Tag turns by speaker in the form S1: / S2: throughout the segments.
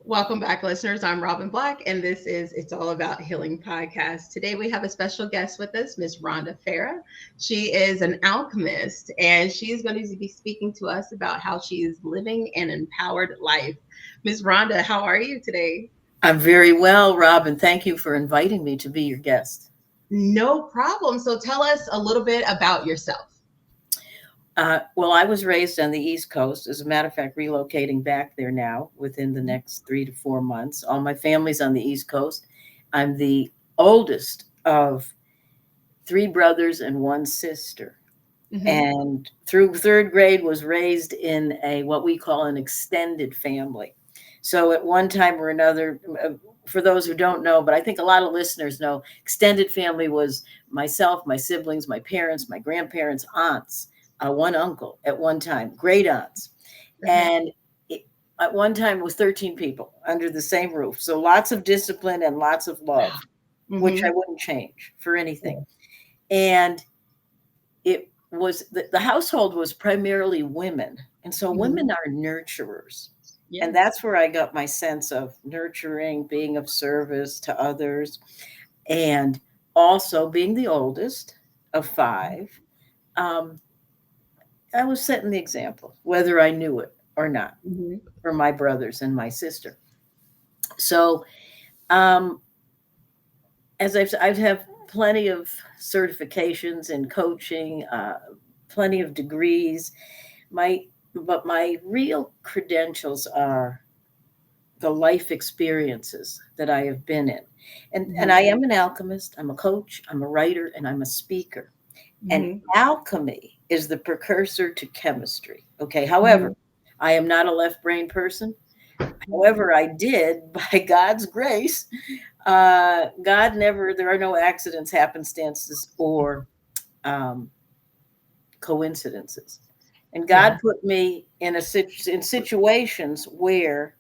S1: Welcome back, listeners. I'm Robin Black, and this is It's All About Healing podcast. Today, we have a special guest with us, Miss Rhonda Farrah. She is an alchemist, and she is going to be speaking to us about how she is living an empowered life. Miss Rhonda, how are you today?
S2: I'm very well, Robin. Thank you for inviting me to be your guest.
S1: No problem. So, tell us a little bit about yourself.
S2: Well, I was raised on the East Coast. As a matter of fact, relocating back there now within the next 3 to 4 months. All my family's on the East Coast. I'm the oldest of three brothers and one sister.
S1: Mm-hmm.
S2: And through third grade was raised in a what we call an extended family. So at one time or another, for those who don't know, but I think a lot of listeners know, extended family was myself, my siblings, my parents, my grandparents, aunts, one uncle at one time, great aunts.
S1: Uh-huh.
S2: And it, at one time it was 13 people under the same roof. So lots of discipline and lots of love, which I
S1: Mm-hmm.
S2: wouldn't change for anything.
S1: Yeah.
S2: And it was the household was primarily women. And so
S1: Mm-hmm.
S2: women are nurturers. And
S1: Yes.
S2: that's where I got my sense of nurturing, being of service to others, and also being the oldest of five. Um, I was setting the example, whether I knew it or not,
S1: Mm-hmm.
S2: for my brothers and my sister. So, um, as I've have plenty of certifications in coaching, plenty of degrees. My but my real credentials are the life experiences that I have been in. And
S1: Mm-hmm.
S2: I am an alchemist, I'm a coach, I'm a writer, and I'm a speaker. And
S1: Mm-hmm.
S2: alchemy is the precursor to chemistry. Okay.
S1: Mm-hmm.
S2: However, I am not a left brain person. However, I did, by God's grace, God never, there are no accidents, happenstances, or um, coincidences. And God
S1: Yeah.
S2: put me in in situations where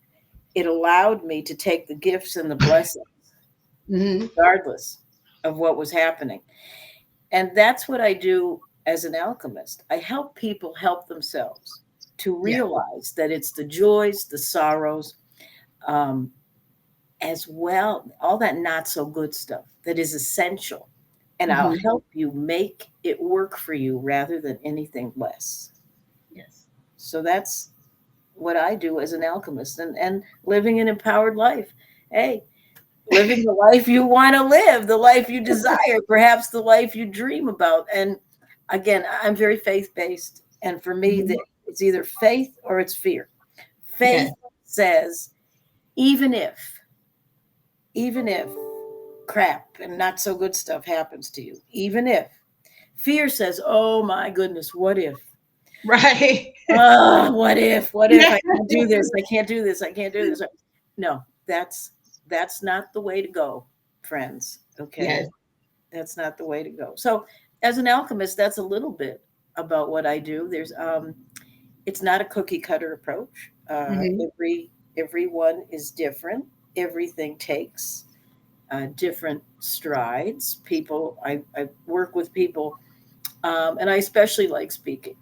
S2: it allowed me to take the gifts and the blessings,
S1: Mm-hmm.
S2: regardless of what was happening. And that's what I do as an alchemist. I help people help themselves to
S1: Yeah.
S2: realize that it's the joys, the sorrows, um, as well, all that not so good stuff that is essential. And I'll
S1: Mm-hmm.
S2: help you make it work for you rather than anything less.
S1: Yes.
S2: So that's what I do as an alchemist, and living an empowered life. Hey, living the life you want to live, the life you desire, perhaps the life you dream about. And again, I'm very faith based. And for me,
S1: Mhm.
S2: it's either faith or it's fear.
S1: Yes.
S2: Faith says, even if, even if crap and not so good stuff happens to you, even if fear says, oh my goodness, what if?
S1: Right.
S2: Oh, what if
S1: Yeah.
S2: I can't do this? I can't do this. I can't do this. No, that's not the way to go, friends. Okay.
S1: Yes.
S2: That's not the way to go. So as an alchemist, that's a little bit about what I do. There's it's not a cookie cutter approach.
S1: Mhm.
S2: Everyone is different. Everything takes different strides. I work with people, and I especially like speaking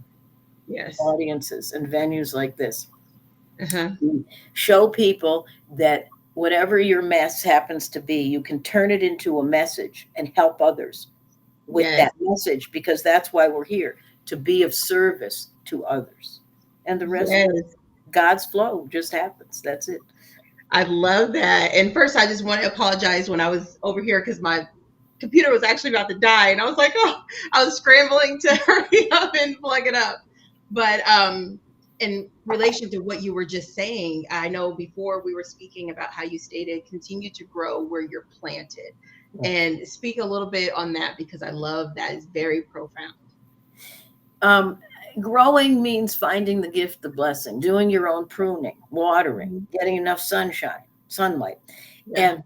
S1: Yes.
S2: audiences and venues like this.
S1: Uh-huh.
S2: Show people that whatever your mess happens to be, you can turn it into a message and help others with
S1: Yes.
S2: that message, because that's why we're here, to be of service to others. And the rest,
S1: Yes.
S2: God's flow just happens. That's it.
S1: I love that. And first, I just want to apologize when I was over here because my computer was actually about to die, and I was like, oh, I was scrambling to hurry up and plug it up. But in relation to what you were just saying, I know before we were speaking about how you stated continue to grow where you're planted,
S2: Yes.
S1: and speak a little bit on that because I love that. It's very profound.
S2: Um, Growing means finding the gift, the blessing, doing your own pruning, watering,
S1: Mhm.
S2: getting enough sunlight.
S1: Yeah.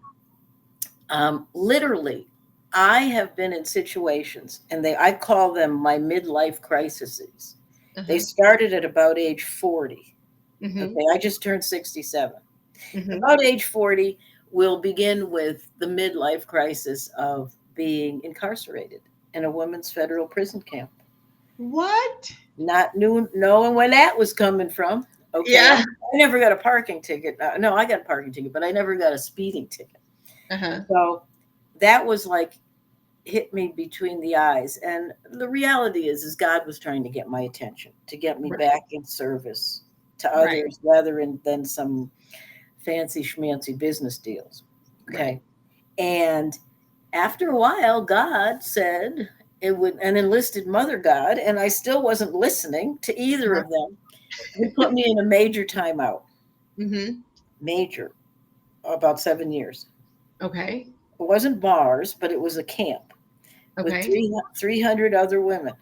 S2: And literally, I have been in situations, and I call them my midlife crises. They
S1: Uh-huh.
S2: started at about age 40.
S1: Mm-hmm.
S2: Okay, I just turned 67.
S1: Mm-hmm.
S2: About age 40, we'll begin with the midlife crisis of being incarcerated in a women's federal prison camp.
S1: What?
S2: Not knowing where that was coming from. Okay.
S1: Yeah.
S2: I never got a parking ticket. No, I got a parking ticket, but I never got a speeding ticket.
S1: Uh-huh.
S2: So that was like hit me between the eyes. And the reality is God was trying to get my attention, to get me
S1: Right.
S2: back in service to
S1: Right.
S2: others rather than some fancy schmancy business deals.
S1: Right.
S2: Okay. And after a while, God said it would, an enlisted mother God, and I still wasn't listening to either
S1: Uh-huh.
S2: of them. He put me in a major timeout,
S1: Mm-hmm.
S2: major, about 7 years.
S1: Okay.
S2: It wasn't bars, but it was a camp with
S1: Okay.
S2: 300 other women.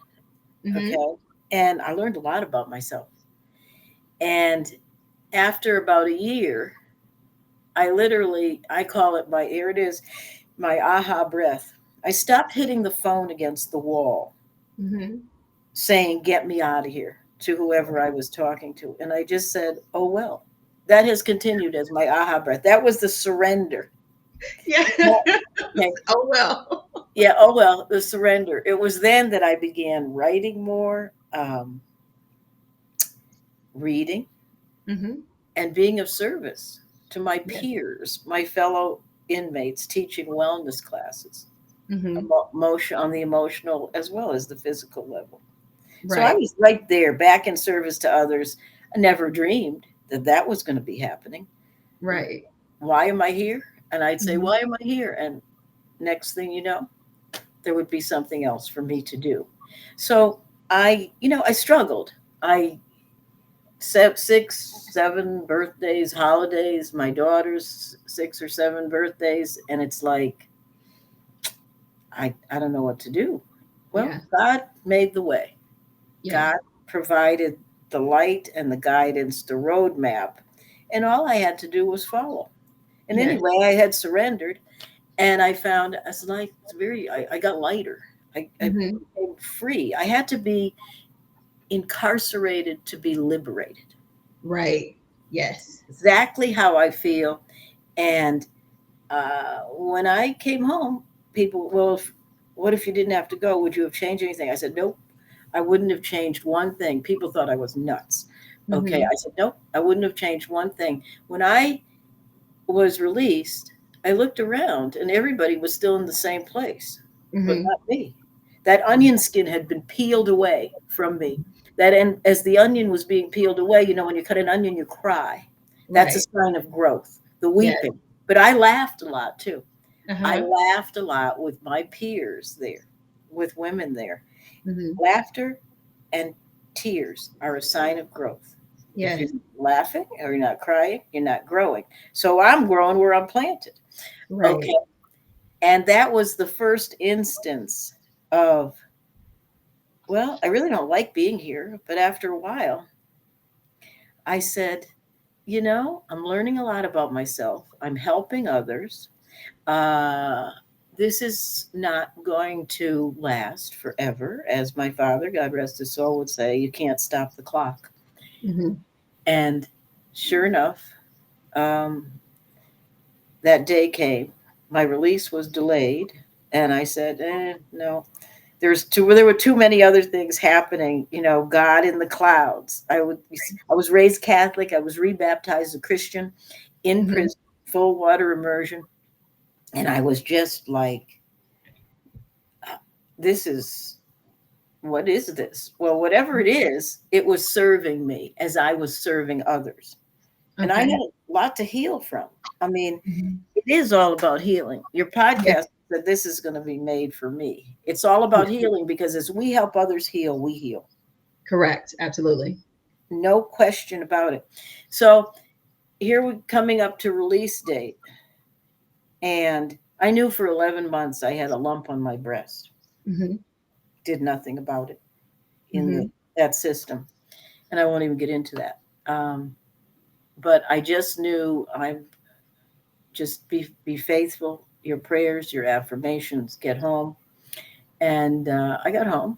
S1: Mm-hmm.
S2: Okay. And I learned a lot about myself. And after about a year, I call it my, here it is, my aha breath. I stopped hitting the phone against the wall
S1: Mm-hmm.
S2: saying, get me out of here, to whoever I was talking to. And I just said, oh, well, that has continued as my aha breath. That was the surrender.
S1: Yeah.
S2: Okay.
S1: Oh well.
S2: Yeah. Oh, well, the surrender. It was then that I began writing more, reading,
S1: Mm-hmm.
S2: and being of service to my
S1: Yeah.
S2: peers, my fellow inmates, teaching wellness classes,
S1: Mm-hmm.
S2: emotion on the emotional as well as the physical level. So I
S1: Right.
S2: was right there, back in service to others. I never dreamed that that was going to be happening.
S1: Right.
S2: Why am I here? And I'd say,
S1: Mm-hmm.
S2: why am I here? And next thing you know, there would be something else for me to do. So I struggled. I set 6, 7 birthdays, holidays, my daughter's 6 or 7 birthdays, and it's like I don't know what to do. Well,
S1: Yeah.
S2: God made the way.
S1: Yeah.
S2: God provided the light and the guidance, the roadmap, and all I had to do was follow. And
S1: Yes.
S2: anyway, I had surrendered, and I found as life very, I got lighter. I
S1: Mm-hmm.
S2: became free. I had to be incarcerated to be liberated.
S1: Right. Yes.
S2: Exactly how I feel. And when I came home, people, well, what if you didn't have to go? Would you have changed anything? I said, nope, I wouldn't have changed one thing. People thought I was nuts. Okay.
S1: Mm-hmm.
S2: I said, nope, I wouldn't have changed one thing. When I was released, I looked around and everybody was still in the same place, but
S1: Mm-hmm.
S2: not me. That onion skin had been peeled away from me. That, and as the onion was being peeled away, when you cut an onion, you cry. That's a
S1: Right.
S2: sign of growth, the
S1: Yes.
S2: weeping. But I laughed a lot too. I
S1: Uh-huh.
S2: laughed a lot with my peers there, with women there.
S1: Mm-hmm.
S2: Laughter and tears are a sign of growth. If you're
S1: Yes.
S2: laughing or you're not crying, you're not growing. So I'm growing where I'm planted. Okay.
S1: Right.
S2: And that was the first instance of, well, I really don't like being here. But after a while, I said, I'm learning a lot about myself. I'm helping others. Uh, this is not going to last forever. As my father, God rest his soul, would say, you can't stop the clock.
S1: Mm-hmm.
S2: And sure enough, um, that day came. My release was delayed. And I said, no, there were too many other things happening. God in the clouds. I was raised Catholic. I was rebaptized a Christian in
S1: Mm-hmm.
S2: prison, full water immersion, and I was just like, this is, what is this? Well, whatever it is, it was serving me as I was serving others, and I had
S1: Okay.
S2: a lot to heal from. I mean,
S1: Mm-hmm.
S2: it is all about healing. Your
S1: Yes.
S2: podcast said this is going to be made for me. It's all about
S1: Yes.
S2: healing because as we help others heal, we heal.
S1: Correct. Absolutely.
S2: No question about it. So here we're coming up to release date. And I knew for 11 months I had a lump on my breast.
S1: Mm-hmm.
S2: Did nothing about it in
S1: Mm-hmm.
S2: that system. And I won't even get into that. But I just knew I'm just be faithful, your prayers, your affirmations, get home. And I got home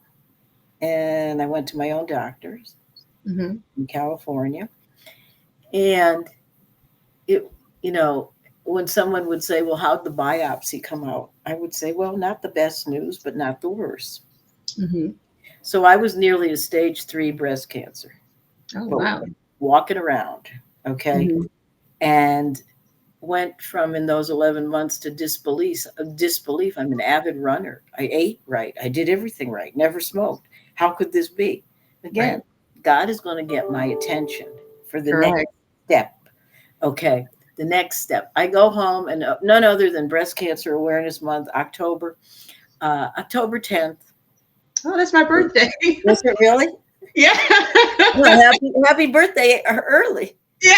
S2: and I went to my own doctors
S1: Mm-hmm.
S2: in California. And it, you know, when someone would say, well, how'd the biopsy come out? I would say, well, not the best news, but not the worst.
S1: Mm-hmm.
S2: So I was nearly a stage 3 breast cancer.
S1: Oh
S2: But
S1: wow.
S2: walking around. Okay.
S1: Mm-hmm.
S2: And went from in those 11 months to disbelief. I'm an avid runner. I ate right. I did everything right. Never smoked. How could this be? Again,
S1: Right.
S2: God is going to get my attention for the next
S1: Correct.
S2: step. Okay. The next step. I go home and none other than Breast Cancer Awareness Month, October 10th.
S1: Oh, that's my birthday.
S2: Was it really?
S1: Yeah.
S2: Well, happy birthday early.
S1: Yeah.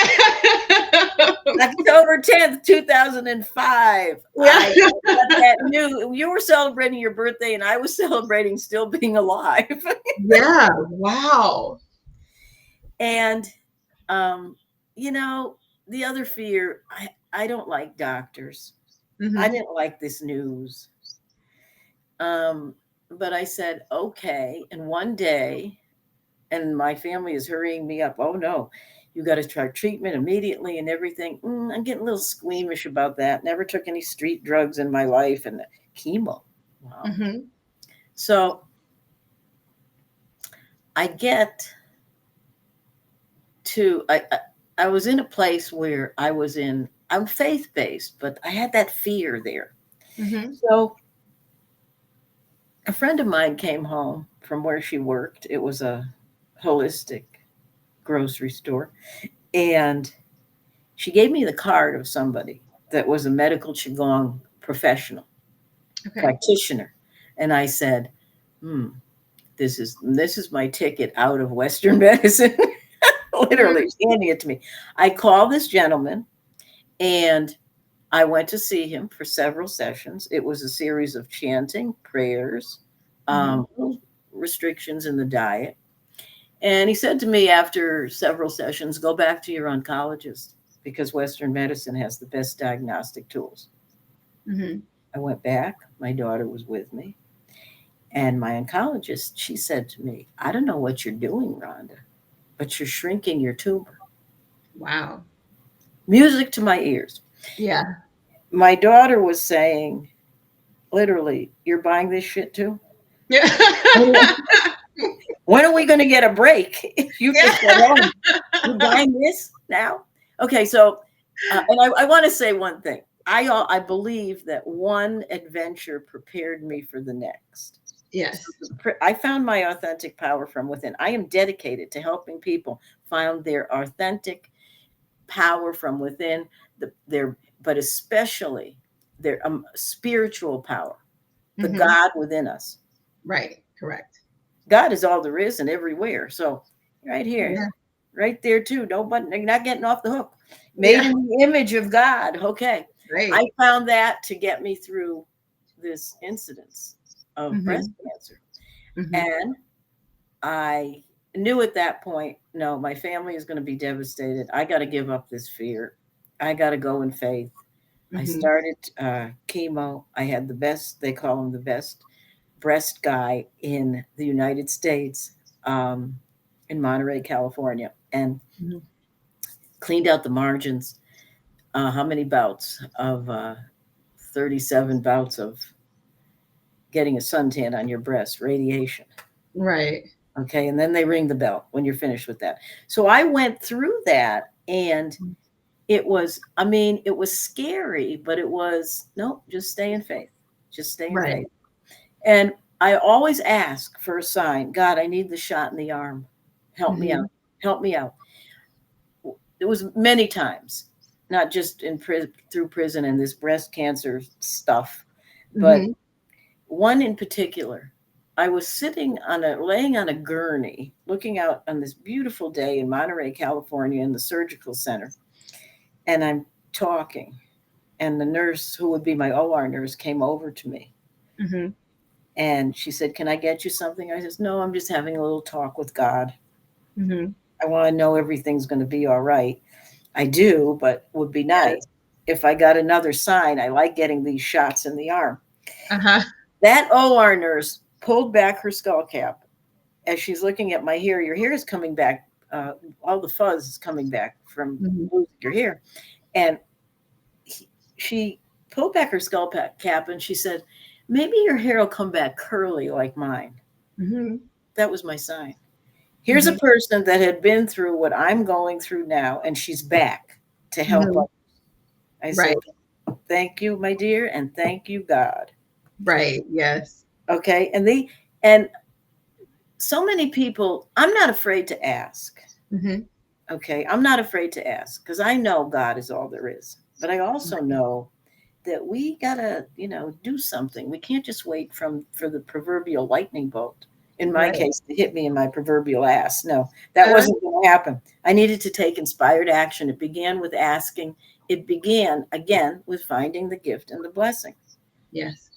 S2: October 10th, 2005.
S1: Yeah.
S2: I got that new. You were celebrating your birthday, and I was celebrating still being alive.
S1: Yeah. Wow.
S2: And, um, you know, the other fear, I don't like doctors. I
S1: Mm-hmm.
S2: didn't like this news. Um, but I said, okay. And one day, and my family is hurrying me up. Oh no, you got to try treatment immediately and everything. I'm getting a little squeamish about that. Never took any street drugs in my life and chemo. Wow.
S1: Mm-hmm.
S2: So I get to I was in a place where I'm faith based, but I had that fear there.
S1: Mm-hmm.
S2: So a friend of mine came home from where she worked. It was a holistic grocery store, and she gave me the card of somebody that was a medical qigong professional
S1: Okay.
S2: practitioner, and I said, "Hmm, this is my ticket out of Western medicine." Literally handing it to me. I called this gentleman, and I went to see him for several sessions. It was a series of chanting, prayers,
S1: Mm-hmm.
S2: um, restrictions in the diet. And he said to me after several sessions, go back to your oncologist because Western medicine has the best diagnostic tools.
S1: Mm-hmm.
S2: I went back. My daughter was with me. And my oncologist, she said to me, I don't know what you're doing, Rhonda, but you're shrinking your tumor.
S1: Wow.
S2: Music to my ears.
S1: Yeah.
S2: My daughter was saying, literally, you're buying this shit too?
S1: Yeah.
S2: When are we going to get a break? You
S1: Yeah.
S2: just said, oh, you're buying this now? Okay, so, and I want to say one thing. I believe that one adventure prepared me for the next.
S1: Yes.
S2: I found my authentic power from within. I am dedicated to helping people find their authentic power from within, but especially their spiritual power, the
S1: Mm-hmm.
S2: God within us.
S1: Right. Correct.
S2: God is all there is and everywhere. So right here,
S1: Yeah.
S2: right there too. Nobody, you're not getting off the hook. Made
S1: Yeah.
S2: in the image of God. Okay. I
S1: Great.
S2: found that to get me through this incidence of breast
S1: Mm-hmm.
S2: cancer.
S1: Mm-hmm.
S2: And I knew at that point, no, my family is going to be devastated. I got to give up this fear. I got to go in faith. I
S1: Mm-hmm.
S2: started chemo. I had the best, they call him the best breast guy in the United States, um, in Monterey, California, and
S1: Mm-hmm.
S2: cleaned out the margins. How many bouts of 37 bouts of getting a suntan on your breast, radiation.
S1: Right.
S2: Okay. And then they ring the bell when you're finished with that. So I went through that, and I mean, it was scary, but it was, no, just stay in faith. Just stay in
S1: Right.
S2: faith. And I always ask for a sign. God, I need the shot in the arm. Help me
S1: Mm-hmm.
S2: out. Help me out. It was many times, not just through prison and this breast cancer stuff, but
S1: Mm-hmm.
S2: one in particular. I was laying on a gurney, looking out on this beautiful day in Monterey, California, in the surgical center, and I'm talking. And the nurse, who would be my OR nurse, came over to me,
S1: Mm-hmm.
S2: and she said, "Can I get you something?" I said, "No, I'm just having a little talk with God.
S1: Mm-hmm.
S2: I want to know everything's going to be all right." I do, but would be nice
S1: Yes.
S2: if I got another sign. I like getting these shots in the arm.
S1: Uh-huh.
S2: That OR nurse pulled back her skull cap as she's looking at my hair. Your hair is coming back. All the fuzz is coming back from
S1: Mm-hmm.
S2: losing your hair. And she pulled back her cap and she said, maybe your hair will come back curly like mine.
S1: Mm-hmm.
S2: That was my sign. Here's a person that had been through what I'm going through now, and she's back to help
S1: Mhm.
S2: others. I said,
S1: Right.
S2: thank you, my dear, and thank you, God.
S1: Right. Yes.
S2: Okay. And so many people, I'm not afraid to ask.
S1: Hmm.
S2: Okay. I'm not afraid to ask because I know God is all there is. But I also know that we gotta, do something. We can't just wait for the proverbial lightning bolt. In my
S1: Right.
S2: case, to hit me in my proverbial ass. No, that
S1: Uh,
S2: wasn't going to happen. I needed to take inspired action. It began with asking. It began again with finding the gift and the blessing.
S1: yes.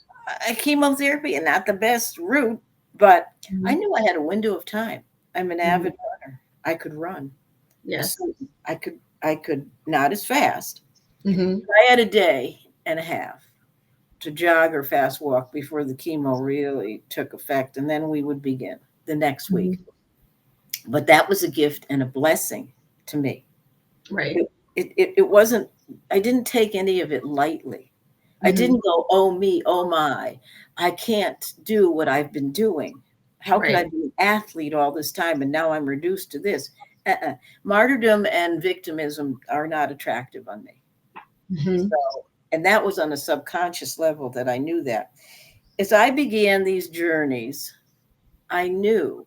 S2: Chemotherapy and not the best route, but I
S1: Hmm.
S2: knew I had a window of time. I'm an
S1: Hmm.
S2: avid runner. I could run.
S1: Yes.
S2: So I could not as fast.
S1: Hmm.
S2: I had a day and a half to jog or fast walk before the chemo really took effect, and then we would begin the next week.
S1: Hmm.
S2: But that was a gift and a blessing to me.
S1: Right.
S2: It wasn't. I didn't take any of it lightly. I
S1: Hmm.
S2: didn't go, oh me, oh my, I can't do what I've been doing. How could I
S1: Right.
S2: be an athlete all this time and now I'm reduced to this? Uh-uh. Martyrdom and victimism are not attractive on me.
S1: Hmm.
S2: So, and that was on a subconscious level that I knew that. As I began these journeys, I knew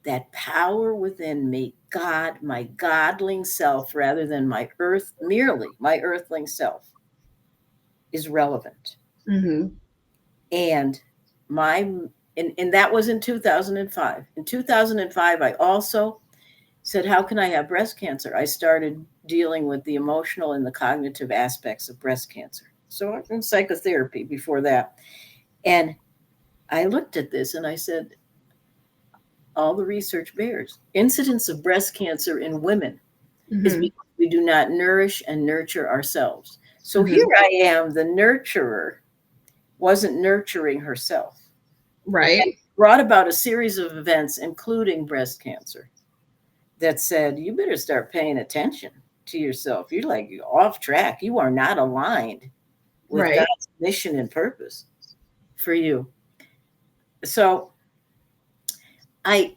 S2: that power within me, God, my godling self, rather than merely my earthling self, is relevant.
S1: Hmm.
S2: And my and that was in 2005. In 2005, I also said, how can I have breast cancer? I started dealing with the emotional and the cognitive aspects of breast cancer. So I was in psychotherapy before that. And I looked at this and I said, all the research bears incidence of breast cancer in women is
S1: Hmm.
S2: because we do not nourish and nurture ourselves. So here
S1: Hmm.
S2: I am, the nurturer wasn't nurturing herself. And
S1: Right.
S2: brought about a series of events, including breast cancer, that said, you better start paying attention to yourself. You're off track. You are not aligned with
S1: Right.
S2: God's mission and purpose for you. So I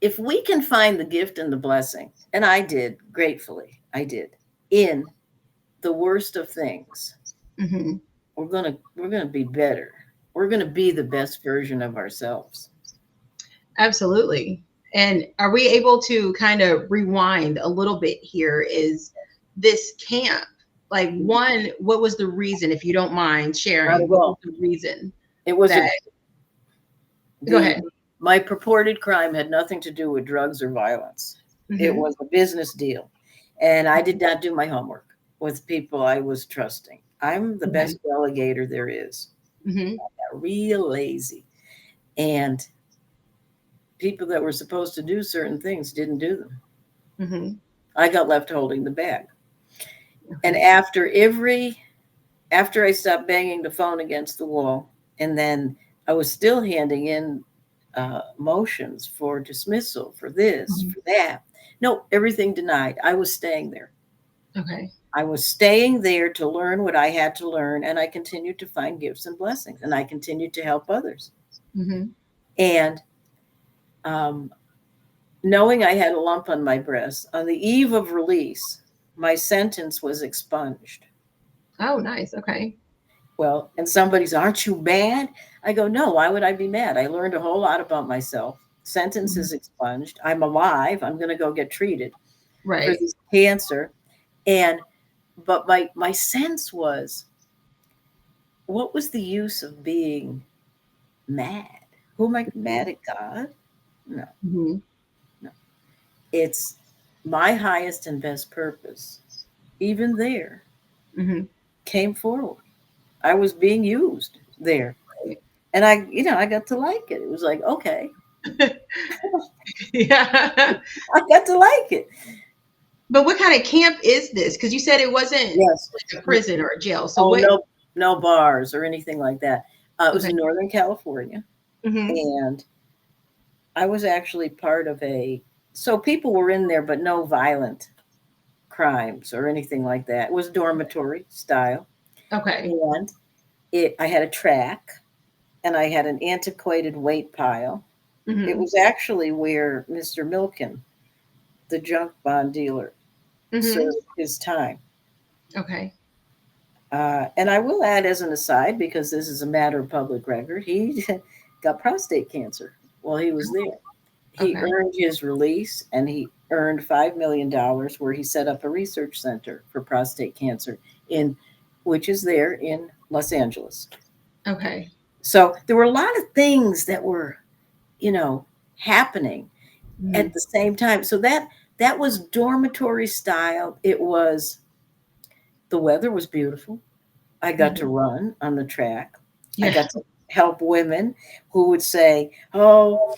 S2: if we can find the gift and the blessing, and I did gratefully, I did, in the worst of things,
S1: Hmm.
S2: we're gonna be better. We're gonna be the best version of ourselves.
S1: Absolutely. And are we able to kind of rewind a little bit here? Is this camp, like, one, what was the reason, if you don't mind
S2: Not
S1: sharing,
S2: at
S1: what was
S2: all.
S1: the reason
S2: It was a
S1: that, go
S2: the
S1: ahead.
S2: My purported crime had nothing to do with drugs or violence. It
S1: Hmm.
S2: was a business deal. And I did not do my homework with people I was trusting. I'm the
S1: Okay.
S2: best delegator there is.
S1: Hmm.
S2: Real lazy. And people that were supposed to do certain things didn't do them.
S1: Hmm.
S2: I got left holding the bag. And
S1: Okay.
S2: after I stopped banging the phone against the wall, and then I was still handing in motions for dismissal, for this,
S1: Hmm.
S2: for that. No, everything denied. I was staying there.
S1: Okay.
S2: I was staying there to learn what I had to learn, and I continued to find gifts and blessings, and I continued to help others.
S1: Hmm.
S2: And um, knowing I had a lump on my breast, on the eve of release, my sentence was expunged.
S1: Oh, nice. Okay.
S2: Well, and somebody's, aren't you mad? I go, no, why would I be mad? I learned a whole lot about myself. Sentence
S1: Mhm.
S2: is expunged. I'm alive. I'm going to go get treated for
S1: Right.
S2: this cancer. And, but my sense was, what was the use of being mad? Who am I mad at, God? No,
S1: Hmm.
S2: no. It's my highest and best purpose. Even there
S1: Hmm.
S2: came forward. I was being used there. And I got to like it. It was like, okay,
S1: Yeah.
S2: I got to like it.
S1: But what kind of camp is this? Because you said it wasn't
S2: Yes.
S1: like a prison or a jail. So
S2: Oh,
S1: what?
S2: no, no bars or anything like that. It was
S1: Okay.
S2: in Northern California,
S1: Hmm.
S2: and I was actually part of so people were in there, but no violent crimes or anything like that. It was dormitory style.
S1: Okay.
S2: And I had a track and I had an antiquated weight pile. It
S1: Mm-hmm.
S2: was actually where Mr. Milken, the junk bond dealer,
S1: Mm-hmm.
S2: served his time.
S1: Okay.
S2: And I will add, as an aside, because this is a matter of public record, he got prostate cancer while he was there. He
S1: Okay.
S2: earned his release, and he earned $5 million, where he set up a research center for prostate cancer in, which is there in Los Angeles.
S1: Okay.
S2: So there were a lot of things that were, you know, happening
S1: Mm-hmm.
S2: at the same time. So that was dormitory style. It was, the weather was beautiful. I got to
S1: Mm-hmm.
S2: run on the track. I
S1: Yeah.
S2: got to help women who would say, "Oh,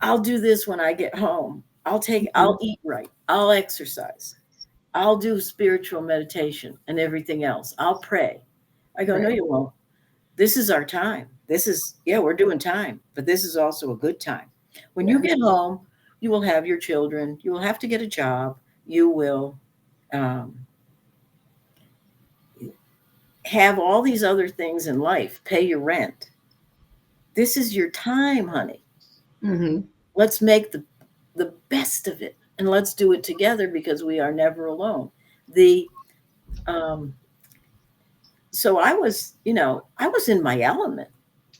S2: I'll do this when I get home.
S1: Mhm.
S2: I'll eat right. I'll exercise. I'll do spiritual meditation and everything else. I'll pray." I go, "No,
S1: Right.
S2: you won't. This is our time. This is, yeah, we're doing time, but this is also a good time. When you
S1: Yeah.
S2: get home, you will have your children. You will have to get a job. You will um, have all these other things in life, pay your rent. This is your time, honey.
S1: Mm-hmm.
S2: Let's make the best of it, and let's do it together, because we are never alone." The um, so I was, I was in my element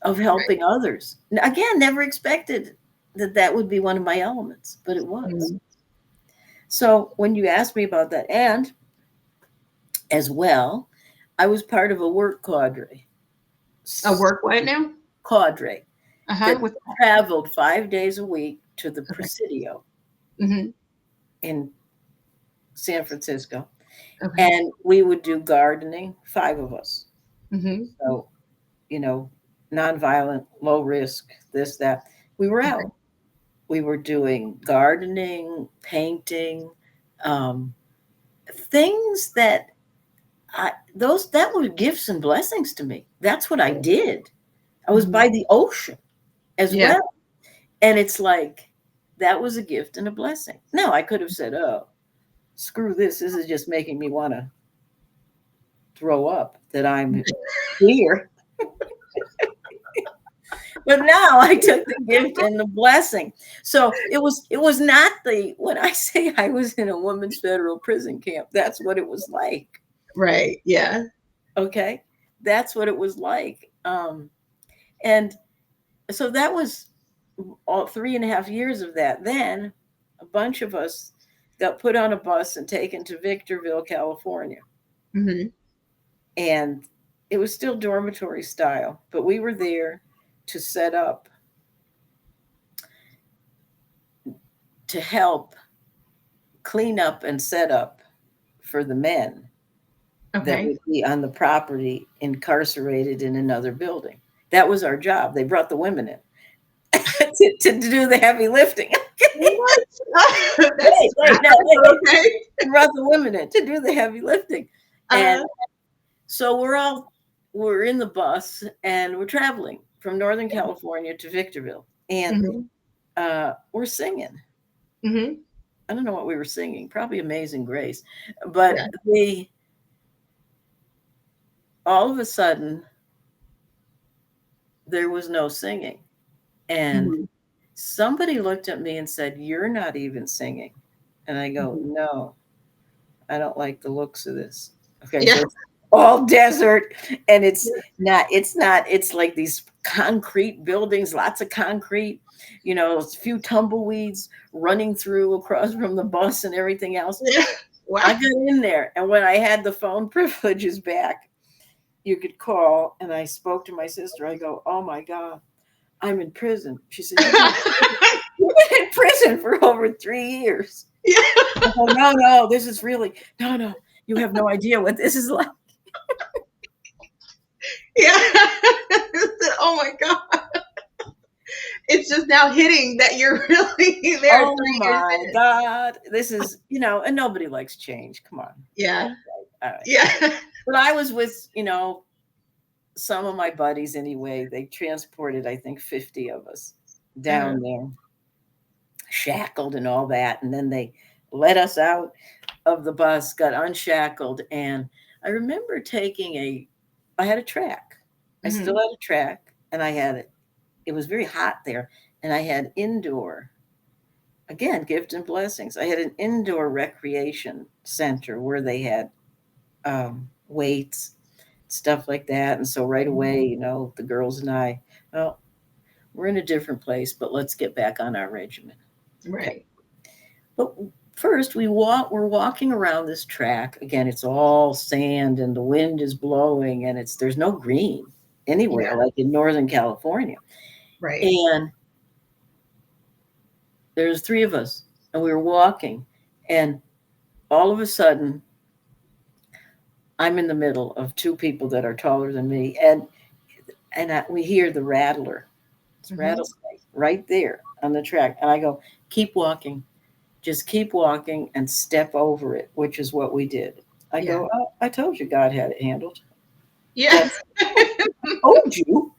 S2: of
S1: Right.
S2: helping others. Again, never expected that that would be one of my elements, but it was.
S1: Mm-hmm.
S2: So when you asked me about that, and as well, I was part of a work
S1: A work what now?
S2: cadre
S1: Uh-huh.
S2: that
S1: With
S2: traveled 5 days a week to the
S1: okay.
S2: Presidio
S1: Mm-hmm.
S2: in San Francisco,
S1: Okay.
S2: and we would do gardening, five of us.
S1: Mm-hmm.
S2: So, you know, nonviolent, low risk, this, that. We were
S1: Okay.
S2: out. We were doing gardening, painting, um, things that that were gifts and blessings to me. That's what I did. I was
S1: Mm-hmm.
S2: by the ocean as
S1: Yeah.
S2: well. And it's like, that was a gift and a blessing. Now, I could have said, "Oh, screw this. This is just making me want to throw up that I'm here." But now I took the gift and the blessing. So it was not the, when I say I was in a women's federal prison camp, that's what it was like.
S1: Right. Yeah.
S2: Okay. That's what it was like. And so that was all 3.5 years of that. Then a bunch of us got put on a bus and taken to Victorville, California.
S1: Mm-hmm.
S2: And it was still dormitory style, but we were there to set up, to help clean up and set up for the men that
S1: Okay.
S2: would be on the property incarcerated in another building. That was our job. They brought the women in to do the heavy lifting.
S1: What? That's
S2: Wait, no,
S1: but okay.
S2: they brought the women in to do the heavy lifting. And
S1: Uh,
S2: so we're in the bus, and we're traveling from Northern California to Victorville. And
S1: mm-hmm.
S2: we're singing.
S1: Mm-hmm.
S2: I don't know what we were singing, probably Amazing Grace. But
S1: Yeah.
S2: all of a sudden, there was no singing. And
S1: Mm-hmm.
S2: somebody looked at me and said, "You're not even singing." And I go,
S1: Mm-hmm.
S2: "No, I don't like the looks of this." Okay,
S1: Yeah.
S2: so it's all desert, and it's like these concrete buildings, lots of concrete, a few tumbleweeds running through across from the bus and everything else.
S1: Yeah. Wow.
S2: I got in there, and when I had the phone privileges back, you could call, and I spoke to my sister. I go, "Oh my God, I'm in prison." She said, "You've been in prison for over 3 years."
S1: Yeah.
S2: I go, "No, no, this is really, no, no, you have no idea what this is like."
S1: Yeah. Oh my God. It's just now hitting that you're really there
S2: Oh
S1: 3 years
S2: my
S1: in.
S2: God. This is, and nobody likes change. Come on.
S1: Yeah.
S2: All right.
S1: Yeah.
S2: But I was with, some of my buddies anyway. They transported, I think, 50 of us
S1: Uh,
S2: down there, shackled and all that. And then they let us out of the bus, got unshackled. And I remember I had a track. I still
S1: mhm.
S2: had a track, and I had it. It was very hot there. and I had indoor, again, gift and blessings. I had an indoor recreation center where they had weights, stuff like that. And so right away, the girls and I, well, we're in a different place, but let's get back on our regimen. Okay.
S1: Right.
S2: But first, we're walking around this track. Again, it's all sand and the wind is blowing and there's no green anywhere,
S1: Yeah.
S2: like in Northern California.
S1: Right.
S2: And there's three of us, and we were walking, and all of a sudden, I'm in the middle of two people that are taller than me, and we hear the rattler, it's
S1: Hmm.
S2: rattlesnake, right there on the track, and I go, keep walking, just keep walking and step over it, which is what we did. I
S1: Yeah.
S2: go, oh, I told you God had it handled.
S1: Yeah.
S2: That's told you.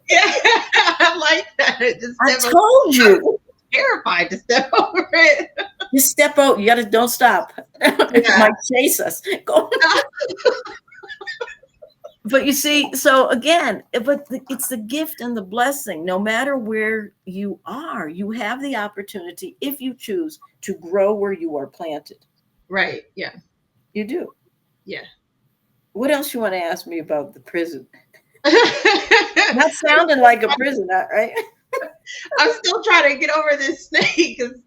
S1: Yeah. I like that. Just
S2: I
S1: step over.
S2: told
S1: I was
S2: you.
S1: terrified to step over it.
S2: Just step out. You gotta don't stop. It
S1: Yeah.
S2: might chase us. Go. But you see, so again, it's the gift and the blessing. No matter where you are, you have the opportunity, if you choose, to grow where you are planted.
S1: Right. Yeah.
S2: You do.
S1: Yeah.
S2: What else you want to ask me about the prison?
S1: I'm
S2: Not sounding like a prison, right?
S1: still trying to get over this snake because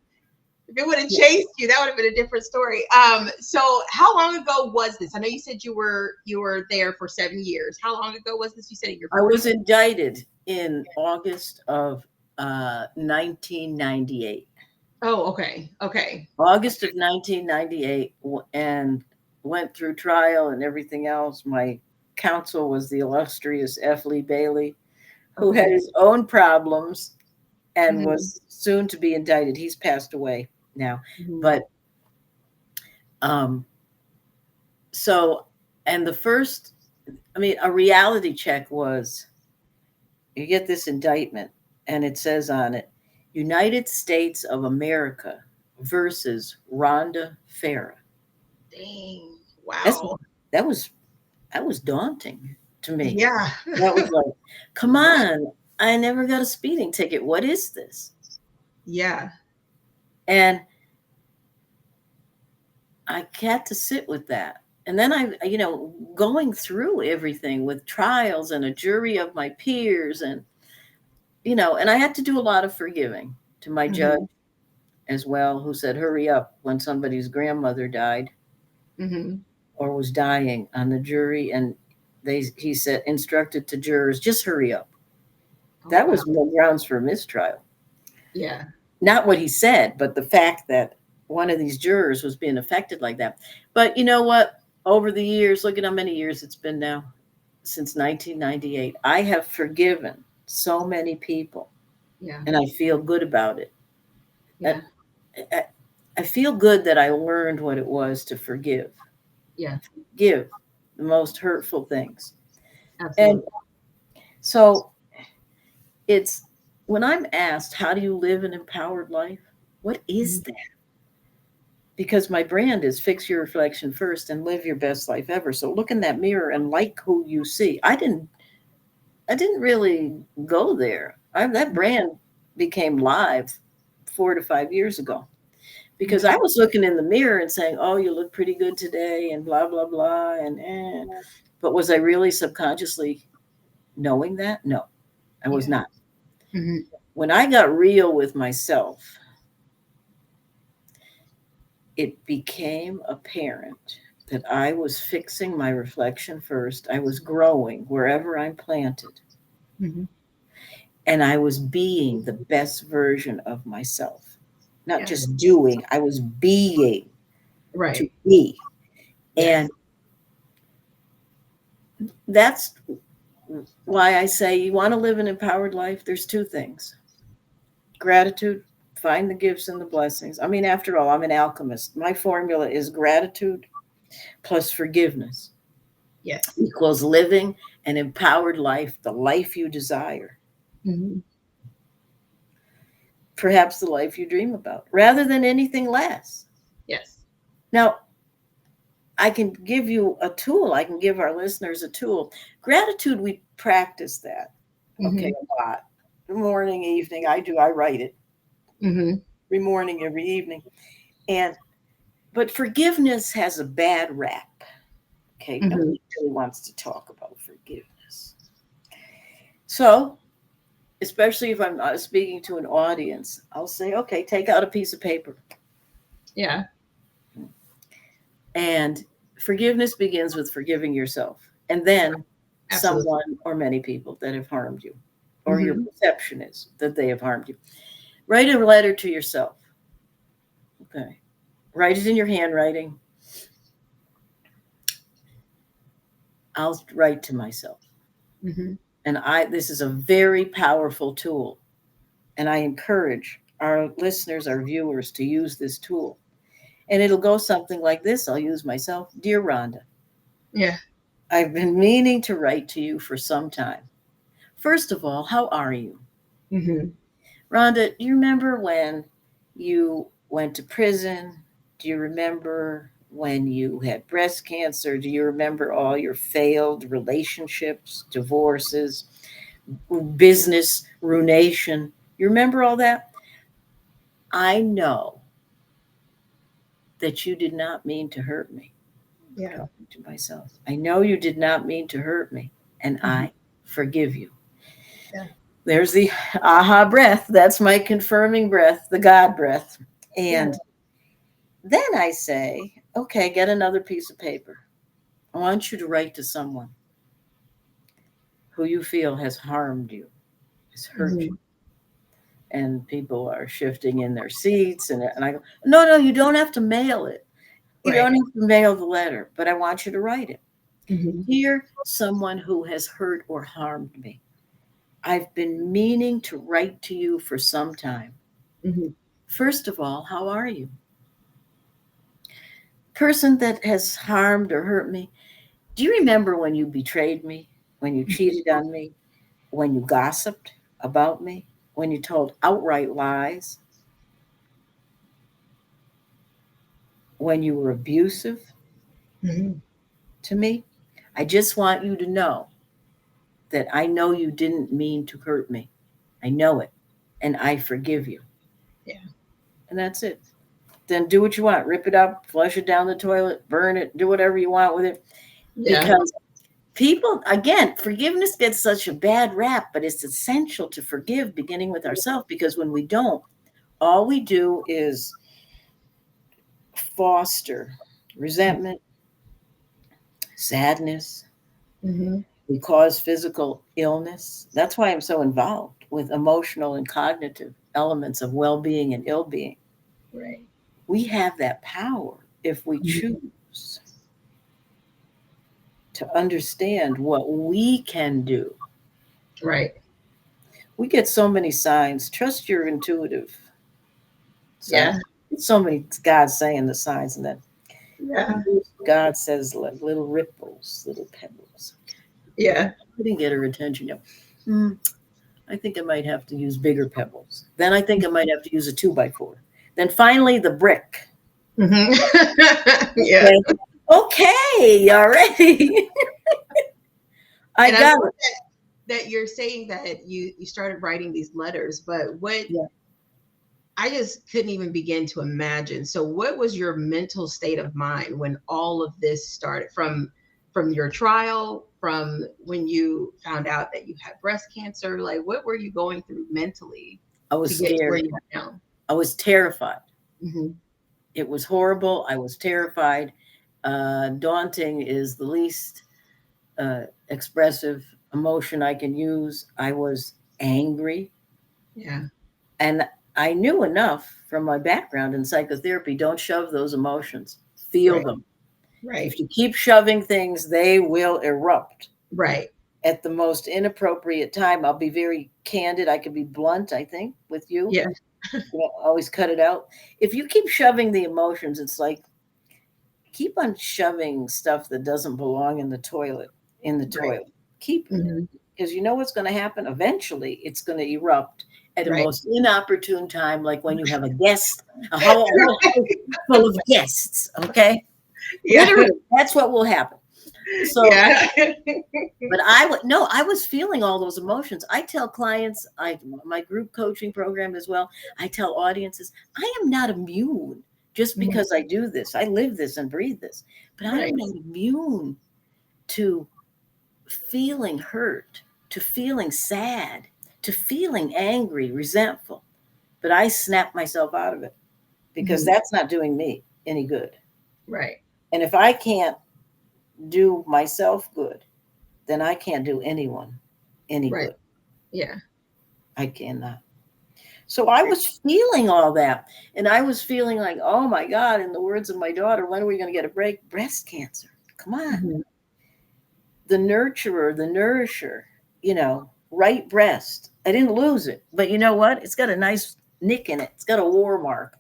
S1: if it would have
S2: Yeah.
S1: chased you, that would have been a different story. So how long ago was this? I know you said you were there for 7 years. How long ago was this? You said in your
S2: I
S1: 40s.
S2: was indicted in August of 1998.
S1: Oh, okay. Okay.
S2: August of 1998, and went through trial and everything else. My counsel was the illustrious F. Lee Bailey, who had
S1: Okay.
S2: his own problems and
S1: Hmm.
S2: was soon to be indicted. He's passed away now.
S1: Hmm.
S2: But um, so, and the first, I mean, a reality check was you get this indictment and it says on it, United States of America versus Rhonda Farrah.
S1: Dang.
S2: That's
S1: Wow.
S2: that was that was daunting to me.
S1: Yeah.
S2: That was like, come on, I never got a speeding ticket. What is this?
S1: Yeah.
S2: And I had to sit with that. And then going through everything with trials and a jury of my peers and I had to do a lot of forgiving to my judge
S1: Hmm.
S2: as well, who said, hurry up when somebody's grandmother died
S1: Hmm.
S2: or was dying on the jury. And he said, instructed to jurors, just hurry up.
S1: Oh,
S2: That
S1: wow.
S2: was no grounds for mistrial.
S1: Yeah.
S2: Not what he said, but the fact that one of these jurors was being affected like that. But you know what? Over the years, look at how many years it's been now, since 1998, I have forgiven so many people,
S1: Yeah.
S2: and I feel good about it.
S1: Yeah.
S2: I, I feel good that I learned what it was to forgive,
S1: Yeah.
S2: give the most hurtful things. And
S1: Absolutely.
S2: so it's when I'm asked, how do you live an empowered life? What is
S1: Mhm.
S2: that? Because my brand is fix your reflection first and live your best life ever. So look in that mirror and like who you see. I didn't really go there. That brand became live 4 to 5 years ago because I
S1: Mhm.
S2: was looking in the mirror and saying, "Oh, you look pretty good today," and blah blah blah, and but was I really subconsciously knowing that? No, I was
S1: Yeah.
S2: not.
S1: Mhm.
S2: When I got real with myself, it became apparent that I was fixing my reflection first. I was growing wherever I'm planted,
S1: Mhm.
S2: and I was being the best version of myself. Not
S1: Yes.
S2: just doing, I was being to
S1: Right.
S2: be. And
S1: Yes.
S2: that's why I say you want to live an empowered life. There's two things: gratitude, find the gifts and the blessings. I mean, after all, I'm an alchemist. My formula is gratitude plus forgiveness
S1: Yes.
S2: equals living an empowered life, the life you desire,
S1: Mhm.
S2: perhaps the life you dream about, rather than anything less.
S1: Yes.
S2: Now, I can give you a tool. I can give our listeners a tool. Gratitude, we practice that, okay,
S1: Mhm.
S2: a lot. morning, evening. I write it
S1: Mhm.
S2: every morning, every evening. And but forgiveness has a bad rap. Okay,
S1: Mhm.
S2: nobody really wants to talk about forgiveness. So, especially if I'm speaking to an audience, I'll say, okay, take out a piece of paper.
S1: Yeah.
S2: And forgiveness begins with forgiving yourself and then
S1: Absolutely.
S2: someone or many people that have harmed you, or your
S1: Mhm.
S2: perception is that they have harmed you. Write a letter to yourself. Okay. Write it in your handwriting. I'll write to myself.
S1: Mhm.
S2: And this is a very powerful tool. And I encourage our listeners, our viewers to use this tool. And it'll go something like this. I'll use myself. Dear Rhonda,
S1: Yeah.
S2: I've been meaning to write to you for some time. First of all, how are you?
S1: Mhm.
S2: Rhonda, do you remember when you went to prison? Do you remember when you had breast cancer? Do you remember all your failed relationships, divorces, business ruination? You remember all that? I know that you did not mean to hurt me.
S1: Yeah.
S2: Talking to myself. I know you did not mean to hurt me, and
S1: Mhm.
S2: I forgive you.
S1: Yeah.
S2: There's the aha breath. That's my confirming breath, the God breath.
S1: Yeah.
S2: And then I say, okay, get another piece of paper. I want you to write to someone who you feel has harmed you, has hurt you.
S1: Mhm.
S2: And people are shifting in their seats. And I go, no, no, you don't have to mail it. You
S1: Right.
S2: don't have to mail the letter, but I want you to write it.
S1: Mhm.
S2: Dear someone who has hurt or harmed me, I've been meaning to write to you for some time.
S1: Mhm.
S2: First of all, how are you? Person that has harmed or hurt me, do you remember when you betrayed me, when you cheated on me, when you gossiped about me, when you told outright lies, when you were abusive
S1: Mhm.
S2: to me? I just want you to know that I know you didn't mean to hurt me. I know it. And I forgive you.
S1: Yeah.
S2: And that's it. Then do what you want. Rip it up, flush it down the toilet, burn it, do whatever you want with it.
S1: Yeah.
S2: Because people, again, forgiveness gets such a bad rap, but it's essential to forgive beginning with ourselves, because when we don't, all we do is foster resentment, sadness.
S1: Mhm.
S2: We cause physical illness. That's why I'm so involved with emotional and cognitive elements of well being and ill being.
S1: Right.
S2: We have that power if we
S1: Mhm.
S2: choose to understand what we can do.
S1: Right.
S2: We get so many signs. Trust your intuitive signs.
S1: Yeah.
S2: So many God saying the signs, and then
S1: Yeah.
S2: God says like little ripples, little pebbles.
S1: Yeah.
S2: I didn't get her attention yet. Hmm, I think I might have to use bigger pebbles. Then I think I might have to use a 2x4. Then finally the brick.
S1: Mhm. Yeah.
S2: Okay. Okay, all right. I
S1: And I love
S2: got it.
S1: that you're saying that you started writing these letters, but what
S2: Yeah.
S1: I just couldn't even begin to imagine. So what was your mental state of mind when all of this started, from your trial, from when you found out that you had breast cancer? Like, what were you going through mentally
S2: I
S1: to
S2: was
S1: get to where
S2: scared.
S1: you are now?
S2: I was terrified.
S1: Hmm.
S2: It was horrible. I was terrified. Daunting is the least expressive emotion I can use. I was angry.
S1: Yeah.
S2: And I knew enough from my background in psychotherapy, don't shove those emotions, feel
S1: Right.
S2: them.
S1: Right.
S2: If you keep shoving things, they will erupt
S1: Right.
S2: at the most inappropriate time. I'll be very candid. I can be blunt, I think, with you.
S1: Yeah.
S2: Always cut it out. If you keep shoving the emotions, it's like keep on shoving stuff that doesn't belong in the
S1: Right.
S2: toilet. Keep,
S1: Hmm.
S2: because you know what's going to happen. Eventually, it's going to erupt at a
S1: Right.
S2: most inopportune time, like when you have a guest, a whole house full of guests. Okay,
S1: Yeah.
S2: literally, that's what will happen. So,
S1: Yeah.
S2: but I was feeling all those emotions. I tell clients, my group coaching program as well, I tell audiences, I am not immune just
S1: Mhm.
S2: because I do this. I live this and breathe this, but I am
S1: Right.
S2: not immune to feeling hurt, to feeling sad, to feeling angry, resentful. But I snap myself out of it because
S1: Mhm.
S2: that's not doing me any good.
S1: Right.
S2: And if I can't do myself good, then I can't do anyone any
S1: Right.
S2: good.
S1: Yeah.
S2: I cannot. So I was feeling all that. And I was feeling like, oh my God, in the words of my daughter, when are we going to get a break? Breast cancer. Come on.
S1: Mhm.
S2: The nurturer, the nourisher, right breast. I didn't lose it. But you know what? It's got a nice nick in it, it's got a war mark.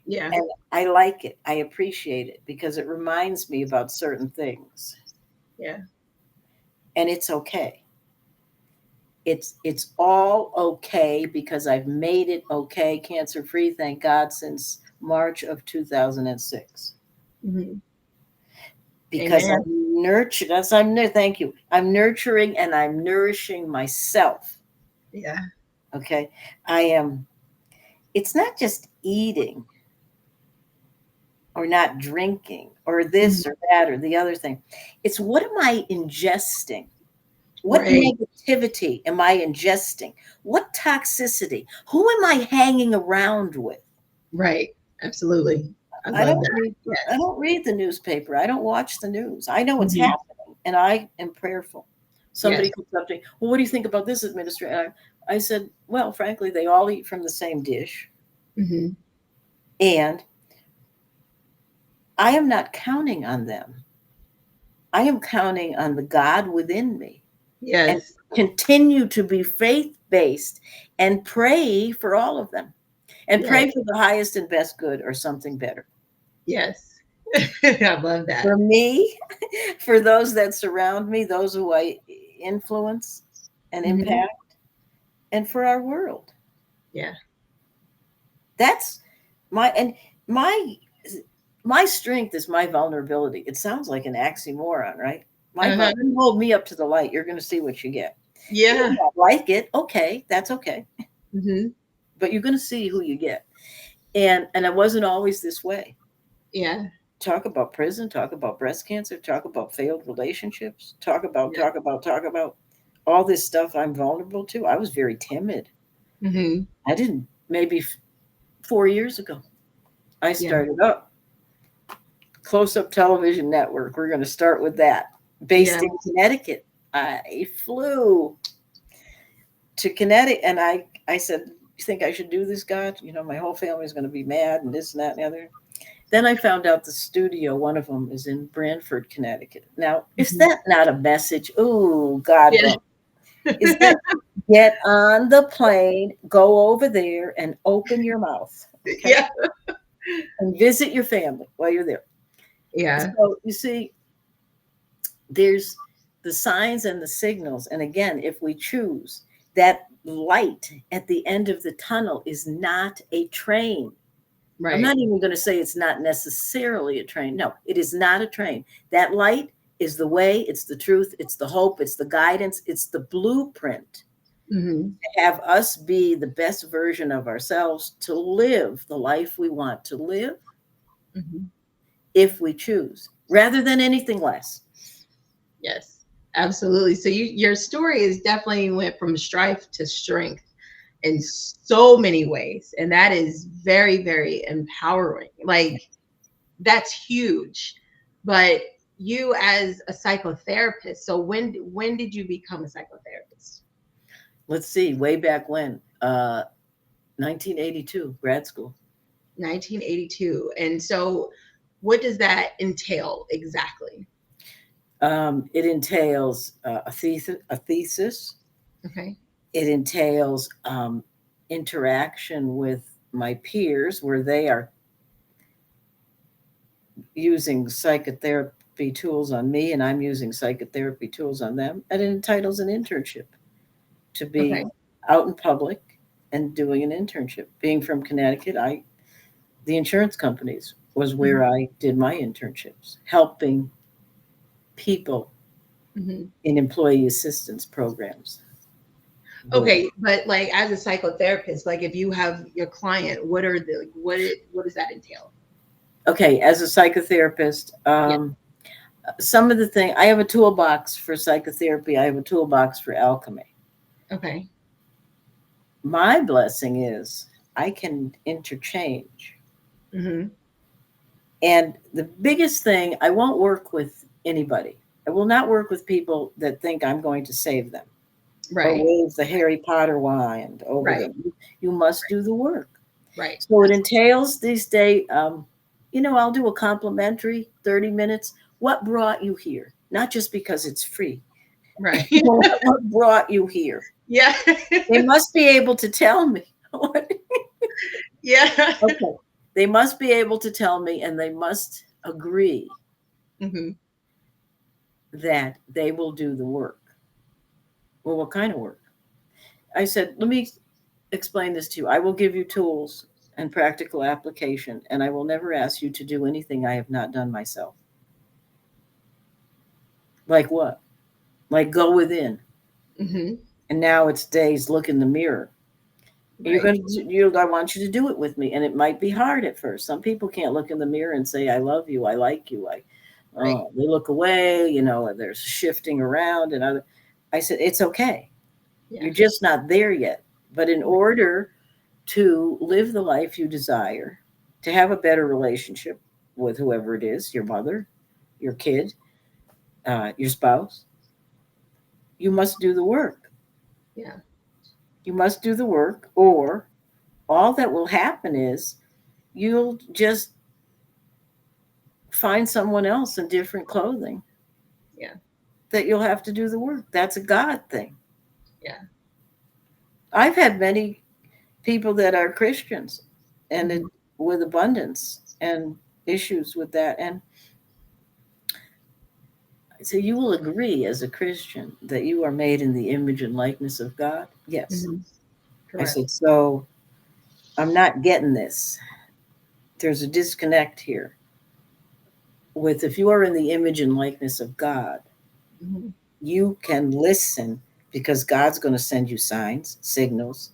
S1: Yeah.
S2: And I like it. I appreciate it because it reminds me about certain things.
S1: Yeah.
S2: And it's okay. It's all okay because I've made it okay, cancer free, thank God, since March of 2006.
S1: Mhm.
S2: Because
S1: Amen.
S2: I'm nurtured. Thank you. I'm nurturing and I'm nourishing myself.
S1: Yeah.
S2: Okay. I am, it's not just eating or not drinking or
S1: Mhm.
S2: this or that or the other thing. It's what am I ingesting? What
S1: Right.
S2: negativity am I ingesting? What toxicity? Who am I hanging around with?
S1: Right. Absolutely. I
S2: I
S1: love
S2: don't
S1: that.
S2: read I
S1: Yes.
S2: don't read the newspaper. I don't watch the news. I know what's
S1: Mhm.
S2: happening and I am prayerful. Somebody
S1: Yes.
S2: comes up to me, well, what do you think about this administration? I said, well, frankly, they all eat from the same dish.
S1: Mhm.
S2: And I am not counting on them. I am counting on the God within me and
S1: Yes.
S2: continue to be faith based and pray for all of them and
S1: Yes.
S2: pray for the highest and best good or something better
S1: Yes. I love that.
S2: for me, for those that surround me, those who I influence and
S1: Mhm.
S2: impact, and for our world.
S1: Yeah.
S2: That's and my my strength is my vulnerability. It sounds like an oxymoron, right?
S1: Uh-huh.
S2: You hold me up to the light, you're going to see what you get. You
S1: Yeah.
S2: may not like it, okay, that's okay,
S1: Mhm.
S2: but you're going to see who you get. And I wasn't always this way.
S1: Yeah.
S2: Talk about prison, talk about breast cancer, talk about failed relationships,
S1: Yeah.
S2: talk about all this stuff I'm vulnerable to. I was very timid.
S1: Mhm.
S2: I didn't, maybe 4 years ago, I
S1: Yeah.
S2: started up Close Up Television Network. We're going to start with that.
S1: Yeah.
S2: Based in Connecticut. I flew to Connecticut and I said, you think I should do this, God? My whole family is going to be mad and this and that and the other. Then I found out the studio, one of them is in Branford, Connecticut. Now, is
S1: Mhm.
S2: that not a message? Oh, God,
S1: Yeah.
S2: bro. Is that get on the plane, go over there and open your mouth, okay?
S1: Yeah.
S2: And visit your family while you're there.
S1: Yeah.
S2: So you see, there's the signs and the signals. And again, if we choose, that light at the end of the tunnel is not a train. I'm
S1: Right.
S2: not even going to say it's not necessarily a train. No, it is not a train. That light is the way, it's the truth, it's the hope, it's the guidance, it's the blueprint
S1: Mhm.
S2: to have us be the best version of ourselves to live the life we want to live
S1: Mhm.
S2: if we choose, rather than anything less.
S1: Yes. Absolutely. So your story is definitely went from strife to strength in so many ways, and that is very, very empowering. Like, that's huge. But you as a psychotherapist, so when did you become a psychotherapist?
S2: Let's see, way back when, 1982, grad school.
S1: 1982. And so what does that entail exactly?
S2: It entails a thesis.
S1: Okay.
S2: It entails interaction with my peers where they are using psychotherapy tools on me and I'm using psychotherapy tools on them. And it entitles an internship to
S1: Okay.
S2: be out in public and doing an internship. Being from Connecticut, the insurance companies was
S1: Mhm.
S2: where I did my internships, helping people
S1: Hmm.
S2: in employee assistance programs.
S1: Okay, but like as a psychotherapist, like if you have your client, what are the what does that entail?
S2: Okay, as a psychotherapist,
S1: Yeah.
S2: some of the thing I have a toolbox for psychotherapy. I have a toolbox for alchemy.
S1: Okay.
S2: My blessing is I can interchange.
S1: Hmm.
S2: And the biggest thing, I won't work with anybody. I will not work with people that think I'm going to save them or
S1: Right.
S2: wave the Harry Potter wand over
S1: Right.
S2: them. You must do the work.
S1: Right.
S2: So it entails these days, I'll do a complimentary 30 minutes. What brought you here? Not just because it's free.
S1: Right.
S2: What brought you here?
S1: Yeah.
S2: They must be able to tell me.
S1: Yeah.
S2: Okay. They must be able to tell me, and they must agree
S1: Hmm.
S2: that they will do the work. Well, what kind of work? I said, let me explain this to you. I will give you tools and practical application, and I will never ask you to do anything I have not done myself. Like what? Like go within.
S1: Hmm.
S2: And now it's days look in the mirror. You're
S1: Right.
S2: going to you I want you to do it with me, and it might be hard at first. Some people can't look in the mirror and say I love you, I like you.
S1: Right.
S2: They look away, there's shifting around and other. I said it's okay.
S1: Yeah.
S2: You're just not there yet. But in
S1: Right.
S2: order to live the life you desire, to have a better relationship with whoever it is, your mother, your kid, your spouse, you must do the work.
S1: Yeah.
S2: You must do the work, or all that will happen is you'll just find someone else in different clothing
S1: Yeah.
S2: that you'll have to do the work. That's a God thing.
S1: Yeah.
S2: I've had many people that are Christians and
S1: Hmm.
S2: with abundance and issues with that. And so you will agree as a Christian that you are made in the image and likeness of God? Yes.
S1: Hmm.
S2: I
S1: Correct.
S2: said, so I'm not getting this. There's a disconnect here with if you are in the image and likeness of God,
S1: Hmm.
S2: you can listen because God's going to send you signs, signals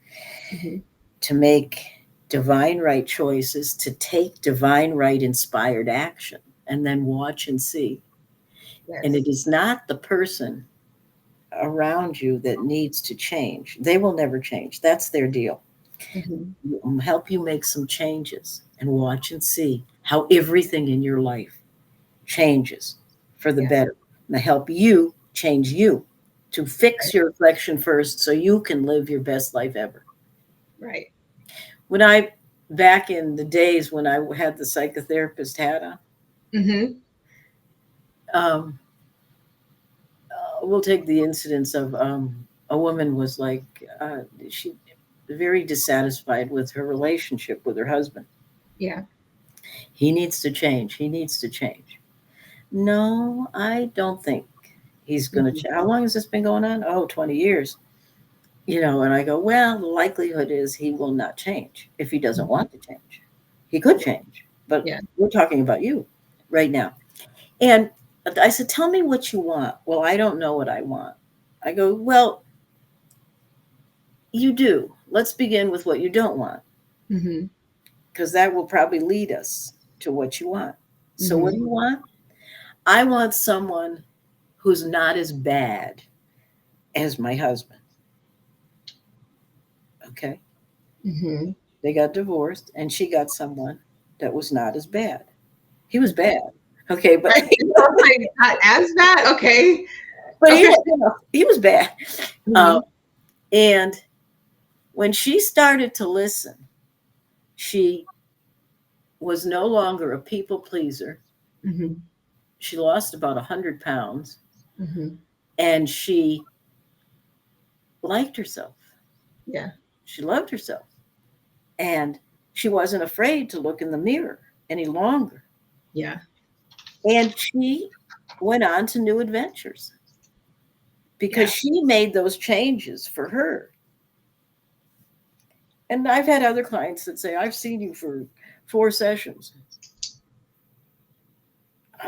S1: Hmm.
S2: to make divine right choices, to take divine right inspired action, and then watch and see. And
S1: Yes.
S2: it is not the person around you that needs to change. They will never change. That's their deal.
S1: Hmm.
S2: Help you make some changes and watch and see how everything in your life changes for the
S1: Yeah.
S2: better. And help you change you to fix
S1: Right.
S2: your reflection first so you can live your best life ever.
S1: Right.
S2: When I, back in the days when I had the psychotherapist hat
S1: Hmm.
S2: on, we'll take the incidence of a woman was like, she very dissatisfied with her relationship with her husband.
S1: Yeah.
S2: He needs to change. He needs to change. No, I don't think he's going to
S1: Hmm.
S2: change. How long has this been going on? Oh, 20 years. And I go, well, the likelihood is he will not change if he doesn't
S1: Hmm.
S2: want to change. He could change, but
S1: Yeah.
S2: we're talking about you right now. And I said, tell me what you want. Well, I don't know what I want. I go, well, you do. Let's begin with what you don't want,
S1: Hmm.
S2: because that will probably lead us to what you want. So, what do
S1: Hmm.
S2: you want? I want someone who's not as bad as my husband. Okay.
S1: Hmm.
S2: They got divorced and she got someone that was not as bad. He was bad. Okay. But,
S1: Right. So it's like not as bad. Okay.
S2: but
S1: Okay.
S2: he was bad. Um,
S1: Hmm.
S2: and when she started to listen, she was no longer a people pleaser.
S1: Hmm.
S2: She lost about 100 pounds
S1: Hmm.
S2: and she liked herself.
S1: Yeah.
S2: She loved herself. And she wasn't afraid to look in the mirror any longer.
S1: Yeah.
S2: And she went on to new adventures
S1: Yeah.
S2: because she made those changes for her. And I've had other clients that say, I've seen you for 4 sessions.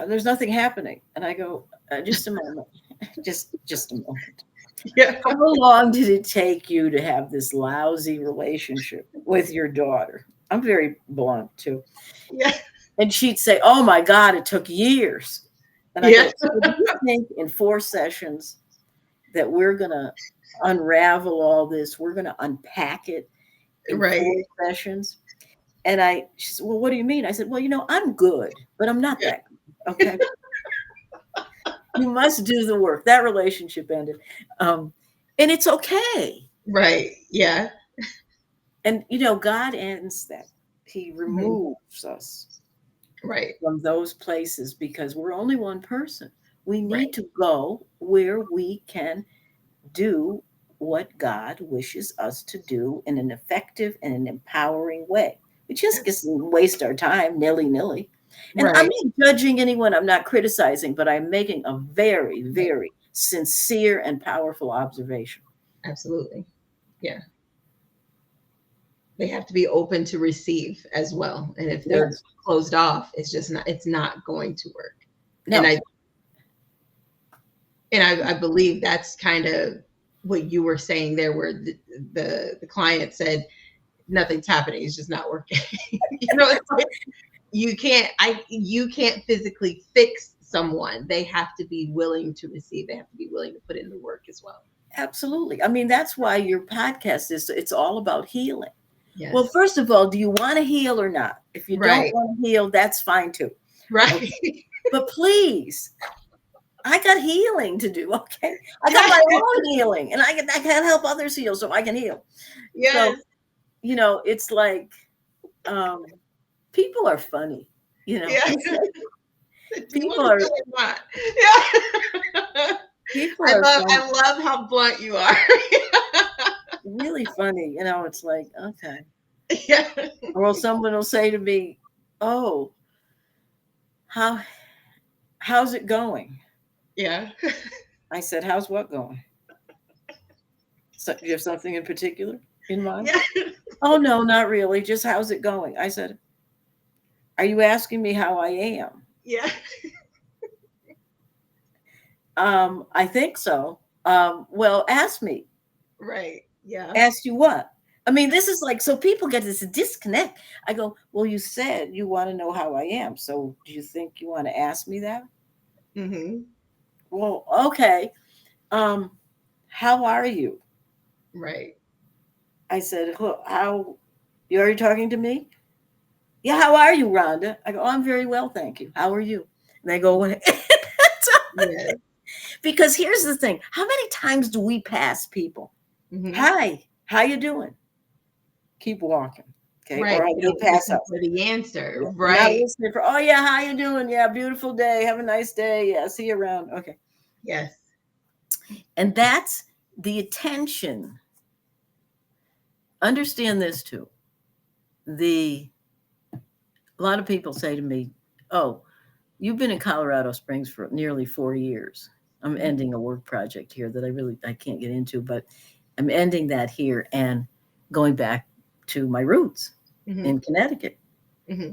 S2: There's nothing happening. And I go, Just a moment. Just a moment.
S1: Yeah.
S2: How long did it take you to have this lousy relationship with your daughter? I'm very blunt too.
S1: Yeah.
S2: And she'd say, "Oh my God, it took years." And I
S1: Yeah.
S2: go, "So do you think in 4 sessions that we're going to unravel all this? We're going to unpack it in
S1: Right.
S2: 4 sessions?" And she said, "Well, what do you mean?" I said, "Well, I'm good, but I'm not
S1: Yeah.
S2: that good. Okay. You must do the work." That relationship ended. Um, and it's okay.
S1: Right. Yeah.
S2: And, God ends that. He
S1: Mhm.
S2: removes us
S1: Right.
S2: from those places because we're only one person. We
S1: Right.
S2: need to go where we can do what God wishes us to do in an effective and an empowering way. We just get waste our time nilly. And I'm
S1: Right.
S2: not judging anyone, I'm not criticizing, but I'm making a very,
S1: Right.
S2: very sincere and powerful observation.
S1: Absolutely. Yeah. They have to be open to receive as well. And if they're
S2: Yes.
S1: closed off, it's not going to work. And
S2: No,
S1: I believe that's kind of what you were saying there, where the client said nothing's happening, it's just not working. It's like you can't physically fix someone. They have to be willing to receive. They have to be willing to put in the work as well.
S2: absolutely. I mean, that's why your podcast it's all about healing. Well,
S1: Yes.
S2: first of all, do you want to heal or not? If you don't
S1: Right.
S2: want to heal, that's fine too.
S1: Right.
S2: Okay. But please, I got healing to do. Okay. I got
S1: Yeah.
S2: my own healing and I can help others heal so I can heal. So,
S1: Yes.
S2: it's like, um, people are funny,
S1: Yeah.
S2: it's like
S1: Do you want
S2: people
S1: to
S2: are,
S1: tell or not? Yeah.
S2: people
S1: I
S2: are
S1: love
S2: funny,
S1: I love how blunt you are.
S2: really funny. It's like, okay.
S1: Yeah.
S2: Or someone will say to me, "Oh, how, how's it going?"
S1: Yeah.
S2: I said, "How's what going? So, do you have something in particular in mind?"
S1: Yeah.
S2: "Oh, no, not really. Just how's it going?" I said, "Are you asking me how I am?"
S1: Yeah.
S2: I think so. Well, ask me.
S1: Right. Yeah.
S2: Ask you what? I mean, this is like, so people get this disconnect. I go, "Well, you said you want to know how I am. So do you think you want to ask me that?"
S1: Hmm.
S2: "Well, okay. Um, how are you?"
S1: Right.
S2: I said, How, you already talking to me?" "Yeah, how are you, Rhonda?" I go, "Oh, I'm very well, thank you. How are you?" And they go, "What?"
S1: Yes.
S2: Because here's the thing. How many times do we pass people?
S1: Hmm.
S2: "Hi, how you doing?" Keep walking. Okay.
S1: Right.
S2: Or
S1: We
S2: they
S1: don't
S2: pass
S1: listen
S2: out.
S1: for the answer.
S2: Yeah. We're not
S1: Right.
S2: listening for, "Oh yeah, how you doing? Yeah, beautiful day. Have a nice day. Yeah, see you around." Okay.
S1: Yes.
S2: And that's the attention. Understand this too. The A lot of people say to me, "Oh, you've been in Colorado Springs for nearly 4 years." I'm
S1: Mhm.
S2: ending a work project here that I can't get into, but I'm ending that here and going back to my roots
S1: Hmm.
S2: in Connecticut.
S1: Hmm.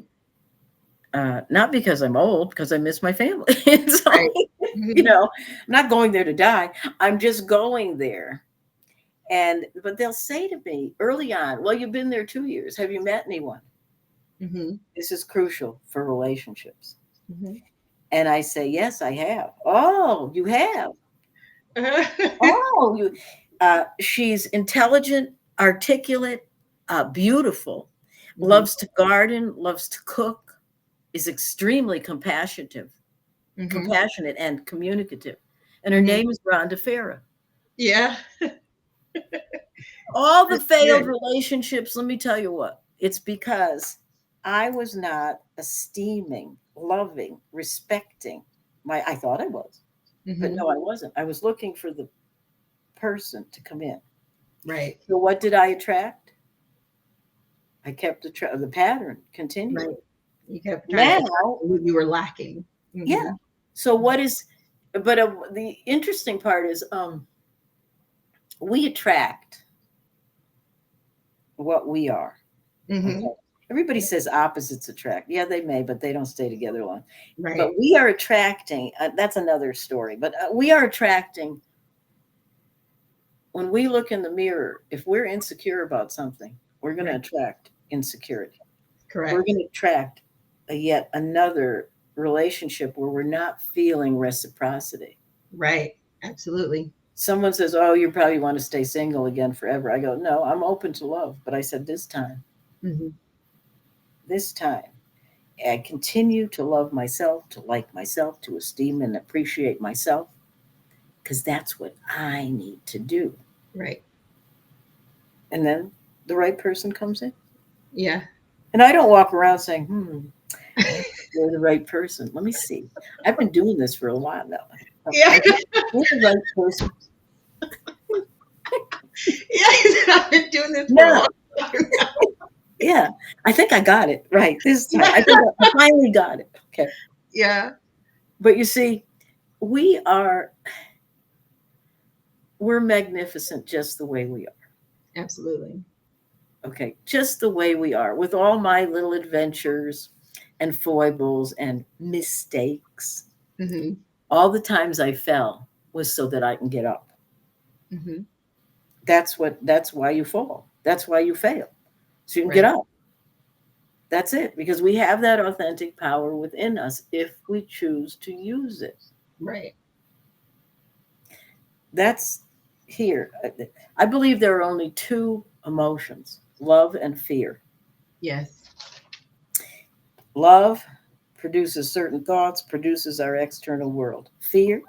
S2: Not because I'm old, because I miss my family. So,
S1: Right. Hmm.
S2: I'm not going there to die. I'm just going there. But they'll say to me early on, "Well, you've been there 2 years. Have you met anyone?"
S1: Hmm.
S2: This is crucial for relationships.
S1: Hmm.
S2: And I say, "Yes, I have." "Oh, you have?
S1: Hmm.
S2: Oh, you." She's intelligent, articulate, beautiful, loves to garden, loves to cook, is extremely
S1: Hmm.
S2: compassionate and communicative. And her
S1: Hmm.
S2: name is Rhonda Farrah.
S1: Yeah.
S2: All the
S1: That's
S2: failed
S1: good.
S2: relationships, let me tell you what, it's because I was not esteeming, loving, respecting I thought I was, but
S1: Hmm.
S2: no, I wasn't. I was looking for the person to come in.
S1: Right.
S2: So what did I attract? I kept the pattern
S1: Right.
S2: continuing.
S1: You kept trying to
S2: Now,
S1: attract what you were lacking.
S2: yeah.
S1: Hmm.
S2: So what is, but the interesting part is, we attract what we are.
S1: Hmm.
S2: Okay. Everybody says opposites attract. Yeah, they may, but they don't stay together long. But
S1: Right.
S2: we are attracting, that's another story, but we are attracting, when we look in the mirror, if we're insecure about something, we're going to
S1: Right.
S2: attract insecurity. We're
S1: Correct.
S2: going to attract yet another relationship where we're not feeling reciprocity.
S1: Right. Absolutely.
S2: Someone says, "Oh, you probably want to stay single again forever." I go, "No, I'm open to love." But I said,
S1: Hmm.
S2: this time, I continue to love myself, to like myself, to esteem and appreciate myself, because that's what I need to do.
S1: Right.
S2: And then the right person comes in.
S1: Yeah.
S2: And I don't walk around saying, you're the right person. Let me see. I've been doing this for a while now.
S1: Yeah.
S2: You're the right person.
S1: Yeah. I've been doing this for a
S2: No.
S1: long time.
S2: Yeah. I think I got it right this time.
S1: Yeah.
S2: I think I finally got it. Okay.
S1: Yeah.
S2: But you see, we're magnificent just the way we are.
S1: Absolutely.
S2: Okay. Just the way we are, with all my little adventures and foibles and mistakes.
S1: Hmm.
S2: All the times I fell was so that I can get up.
S1: Hmm.
S2: That's why you fall. That's why you fail. So you can
S1: Right.
S2: get up. That's it. Because we have that authentic power within us if we choose to use it.
S1: Right.
S2: That's here. I believe there are only two emotions, love and fear.
S1: Yes.
S2: Love produces certain thoughts, produces our external world. Fear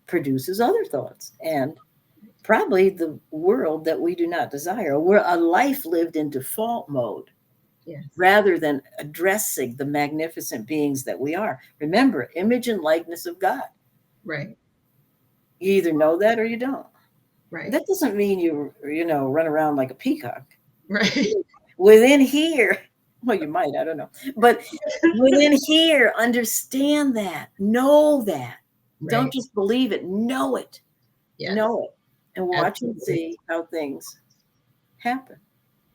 S2: produces other thoughts and probably the world that we do not desire. We're a life lived in default mode
S1: Yes.
S2: rather than addressing the magnificent beings that we are. Remember, image and likeness of God.
S1: Right.
S2: You either know that or you don't.
S1: Right.
S2: That doesn't mean you run around like a peacock.
S1: Right.
S2: Within here, well, you might, I don't know. But within here, understand that, know that. Don't
S1: Right.
S2: just believe it, know it.
S1: Yes.
S2: Know it. And watch and
S1: Absolutely.
S2: see how things happen.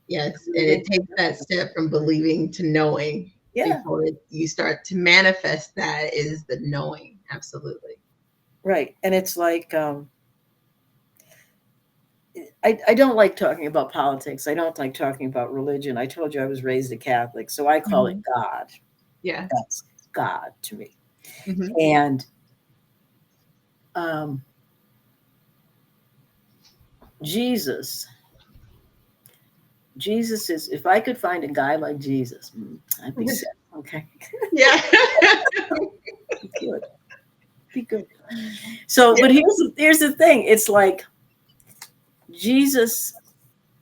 S1: Yes. And it takes that step from believing to knowing
S2: Yeah,
S1: before you start to manifest that is the knowing. Absolutely.
S2: right. And it's like, I don't like talking about politics. I don't like talking about religion. I told you I was raised a Catholic, so I call it
S1: Mhm.
S2: God.
S1: Yeah.
S2: That's God to me.
S1: Hmm.
S2: And um, Jesus is, if I could find a guy like Jesus, I'd be set. Okay.
S1: Yeah.
S2: Be good. Be good. So, but here's the thing. It's like Jesus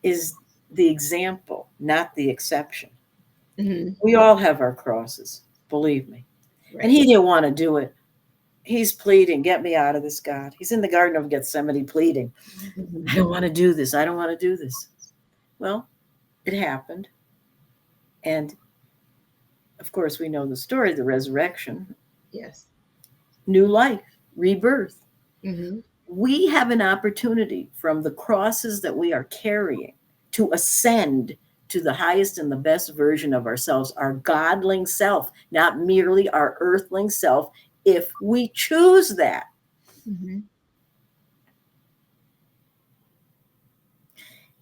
S2: is the example, not the exception.
S1: Hmm.
S2: We all have our crosses, believe me. And
S1: Right.
S2: he didn't want to do it. He's pleading, get me out of this, God. He's in the Garden of Gethsemane pleading,
S1: Hmm.
S2: I don't want to do this. I don't want to do this. Well, it happened. And of course, we know the story, the resurrection,
S1: Yes.
S2: new life, rebirth.
S1: Hmm.
S2: We have an opportunity from the crosses that we are carrying to ascend to the highest and the best version of ourselves, our godling self, not merely our earthling self, if we choose that.
S1: Hmm.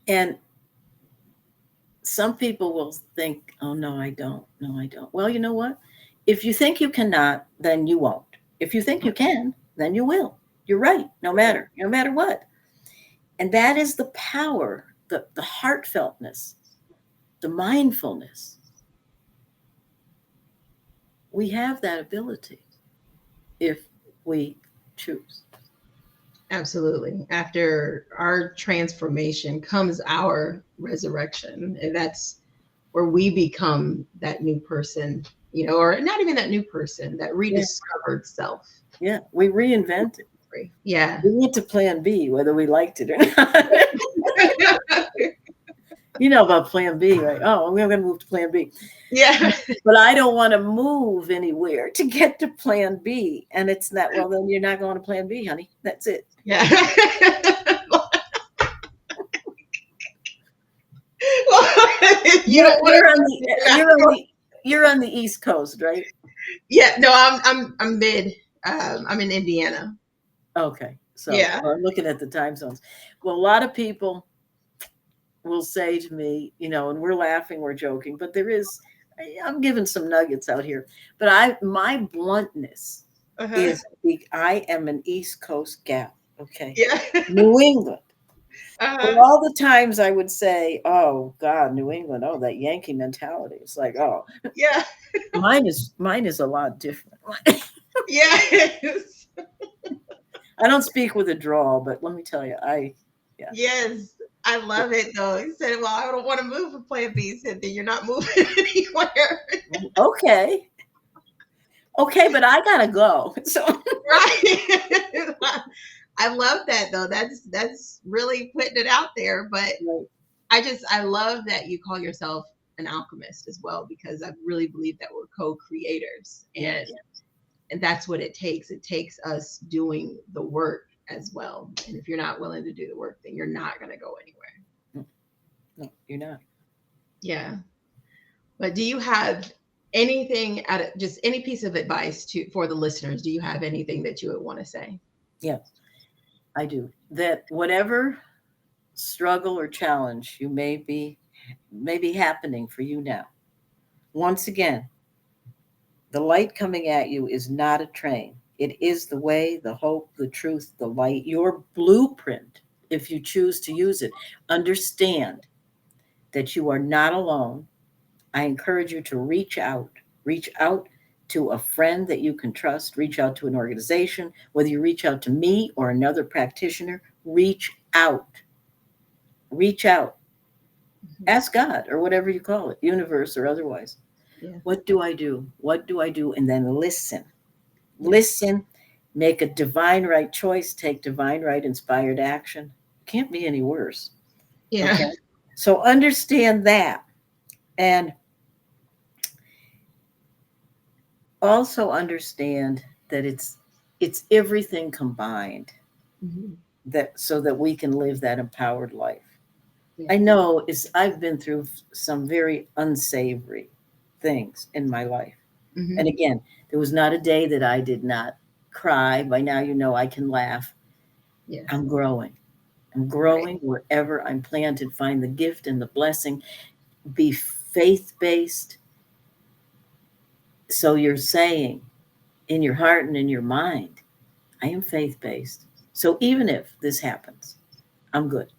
S2: And some people will think, oh, no, I don't. No, I don't. Well, you know what? If you think you cannot, then you won't. If you think you can, then you will. You're right, no matter what. And that is the power, the heartfeltness, the mindfulness. We have that ability if we choose.
S1: Absolutely. After our transformation comes our resurrection. And that's where we become that new person, or not even that new person, that
S2: Yeah.
S1: rediscovered self.
S2: Yeah, we reinvent it.
S1: Yeah.
S2: We went to plan B, whether we liked it or not. You know about plan B, right? Oh, we're going to move to plan B.
S1: Yeah.
S2: But I don't want to move anywhere to get to plan B. And it's not, well, then you're not going to plan B, honey. That's it.
S1: Yeah. Well, You don't want
S2: You're on
S1: to.
S2: the you're on the East Coast, right?
S1: Yeah, no, I'm mid. I'm in Indiana.
S2: Okay. So
S1: Yeah,
S2: I'm looking at the time zones. Well, a lot of people will say to me, and we're laughing, we're joking, but I'm giving some nuggets out here. But my bluntness
S1: uh-huh.
S2: is I am an East Coast gal. Okay.
S1: Yeah,
S2: New England. So
S1: uh-huh.
S2: all the times I would say, "Oh God, New England, oh that Yankee mentality." It's like, oh,
S1: Yeah,
S2: mine is a lot different.
S1: yes,
S2: I don't speak with a drawl, but let me tell you, yeah.
S1: yes. I love it though. He said, "Well, I don't want to move from Plan B." He said, "Then you're not moving anywhere."
S2: Okay, okay, but I gotta go. So
S1: Right. I love that though. That's really putting it out there. But
S2: right,
S1: I love that you call yourself an alchemist as well, because I really believe that we're co-creators,
S2: yes,
S1: and that's what it takes. It takes us doing the work as well. And if you're not willing to do the work, then you're not going to go anywhere.
S2: no, no, you're not.
S1: Yeah. But do you have anything out of just any piece of advice to for the listeners? Do you have anything that you would want to say?
S2: Yes, I do. That whatever struggle or challenge you may be happening for you now. Once again, the light coming at you is not a train. It is the way, the hope, the truth, the light, your blueprint, if you choose to use it. Understand that you are not alone. I encourage you to reach out to a friend that you can trust, reach out to an organization, whether you reach out to me or another practitioner, reach out,
S1: Mhm.
S2: ask God or whatever you call it, universe or otherwise.
S1: Yeah.
S2: What do I do? What do I do? And then listen.
S1: Yes.
S2: Listen, make a divine right choice, take divine right inspired action. Can't be any worse.
S1: Yeah.
S2: Okay. So understand that. And also understand that it's everything combined,
S1: Mhm.
S2: that so that we can live that empowered life. I
S1: Yes.
S2: know I've been through some very unsavory things in my life. And
S1: Hmm.
S2: again, there was not a day that I did not cry. By now, I can laugh.
S1: Yes.
S2: I'm growing. I'm
S1: Right.
S2: growing wherever I'm planted. Find the gift and the blessing. Be faith based. So you're saying in your heart and in your mind, I am faith based. So even if this happens, I'm good.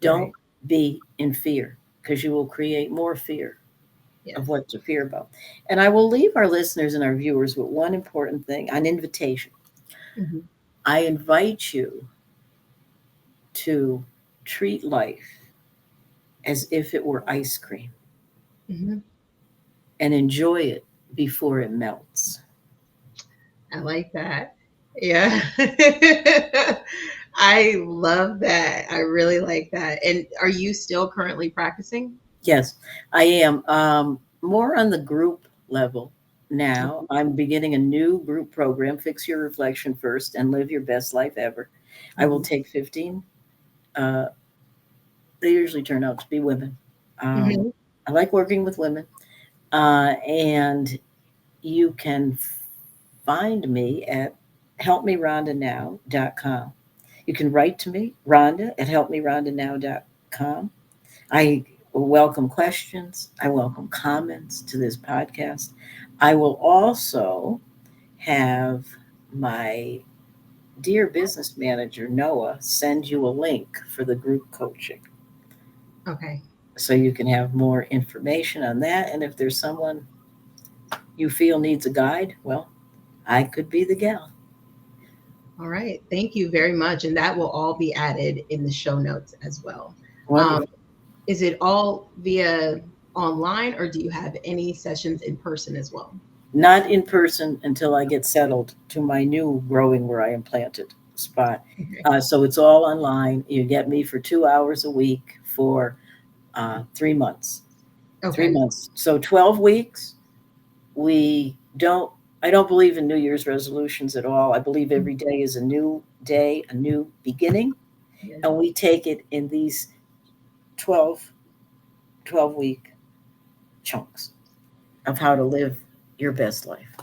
S2: Don't
S1: Right.
S2: be in fear, because you will create more fear of
S1: Yes.
S2: what to fear about. And I will leave our listeners and our viewers with one important thing, an invitation.
S1: Hmm.
S2: I invite you to treat life as if it were ice cream
S1: Hmm.
S2: and enjoy it before it melts.
S1: I like that. Yeah. I love that. I really like that. And are you still currently practicing?
S2: Yes, I am. More on the group level now.
S1: Mhm.
S2: I'm beginning a new group program, Fix Your Reflection First and Live Your Best Life Ever. I will
S1: Mhm.
S2: take 15. Uh, they usually turn out to be women. Um,
S1: Mhm.
S2: I like working with women. And you can find me at helpmerhondanow.com. You can write to me, Rhonda at helpmerhondanow.com. I welcome questions. I welcome comments to this podcast. I will also have my dear business manager, Noah, send you a link for the group coaching
S1: Okay.
S2: so you can have more information on that. And if there's someone you feel needs a guide, well, I could be the gal.
S1: All right. Thank you very much. And that will all be added in the show notes as well. Um,
S2: Wonderful.
S1: is it all via online, or do you have any sessions in person as well?
S2: Not in person until I get settled to my new growing where I am planted spot.
S1: Okay.
S2: So it's all online. You get me for 2 hours a week for 3 months. Three
S1: Okay.
S2: months. So 12 weeks. We don't. I don't believe in New Year's resolutions at all. I believe every day is a new day, a new beginning,
S1: Yes.
S2: and we take it in these 12 week. chunks of how to live your best life.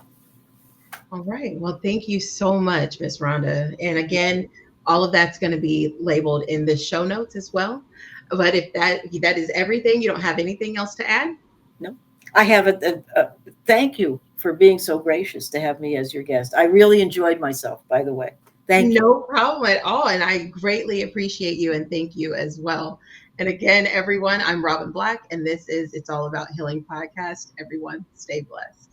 S1: All right. Well, thank you so much, Miss Rhonda. And again, all of that's going to be labeled in the show notes as well. But if that is everything, you don't have anything else to add?
S2: No, I have a thank you for being so gracious to have me as your guest. I really enjoyed myself, by the way. Thank you.
S1: No problem at all. And I greatly appreciate you and thank you as well. And again, everyone, I'm Robin Black, and this is It's All About Healing podcast. Everyone, stay blessed.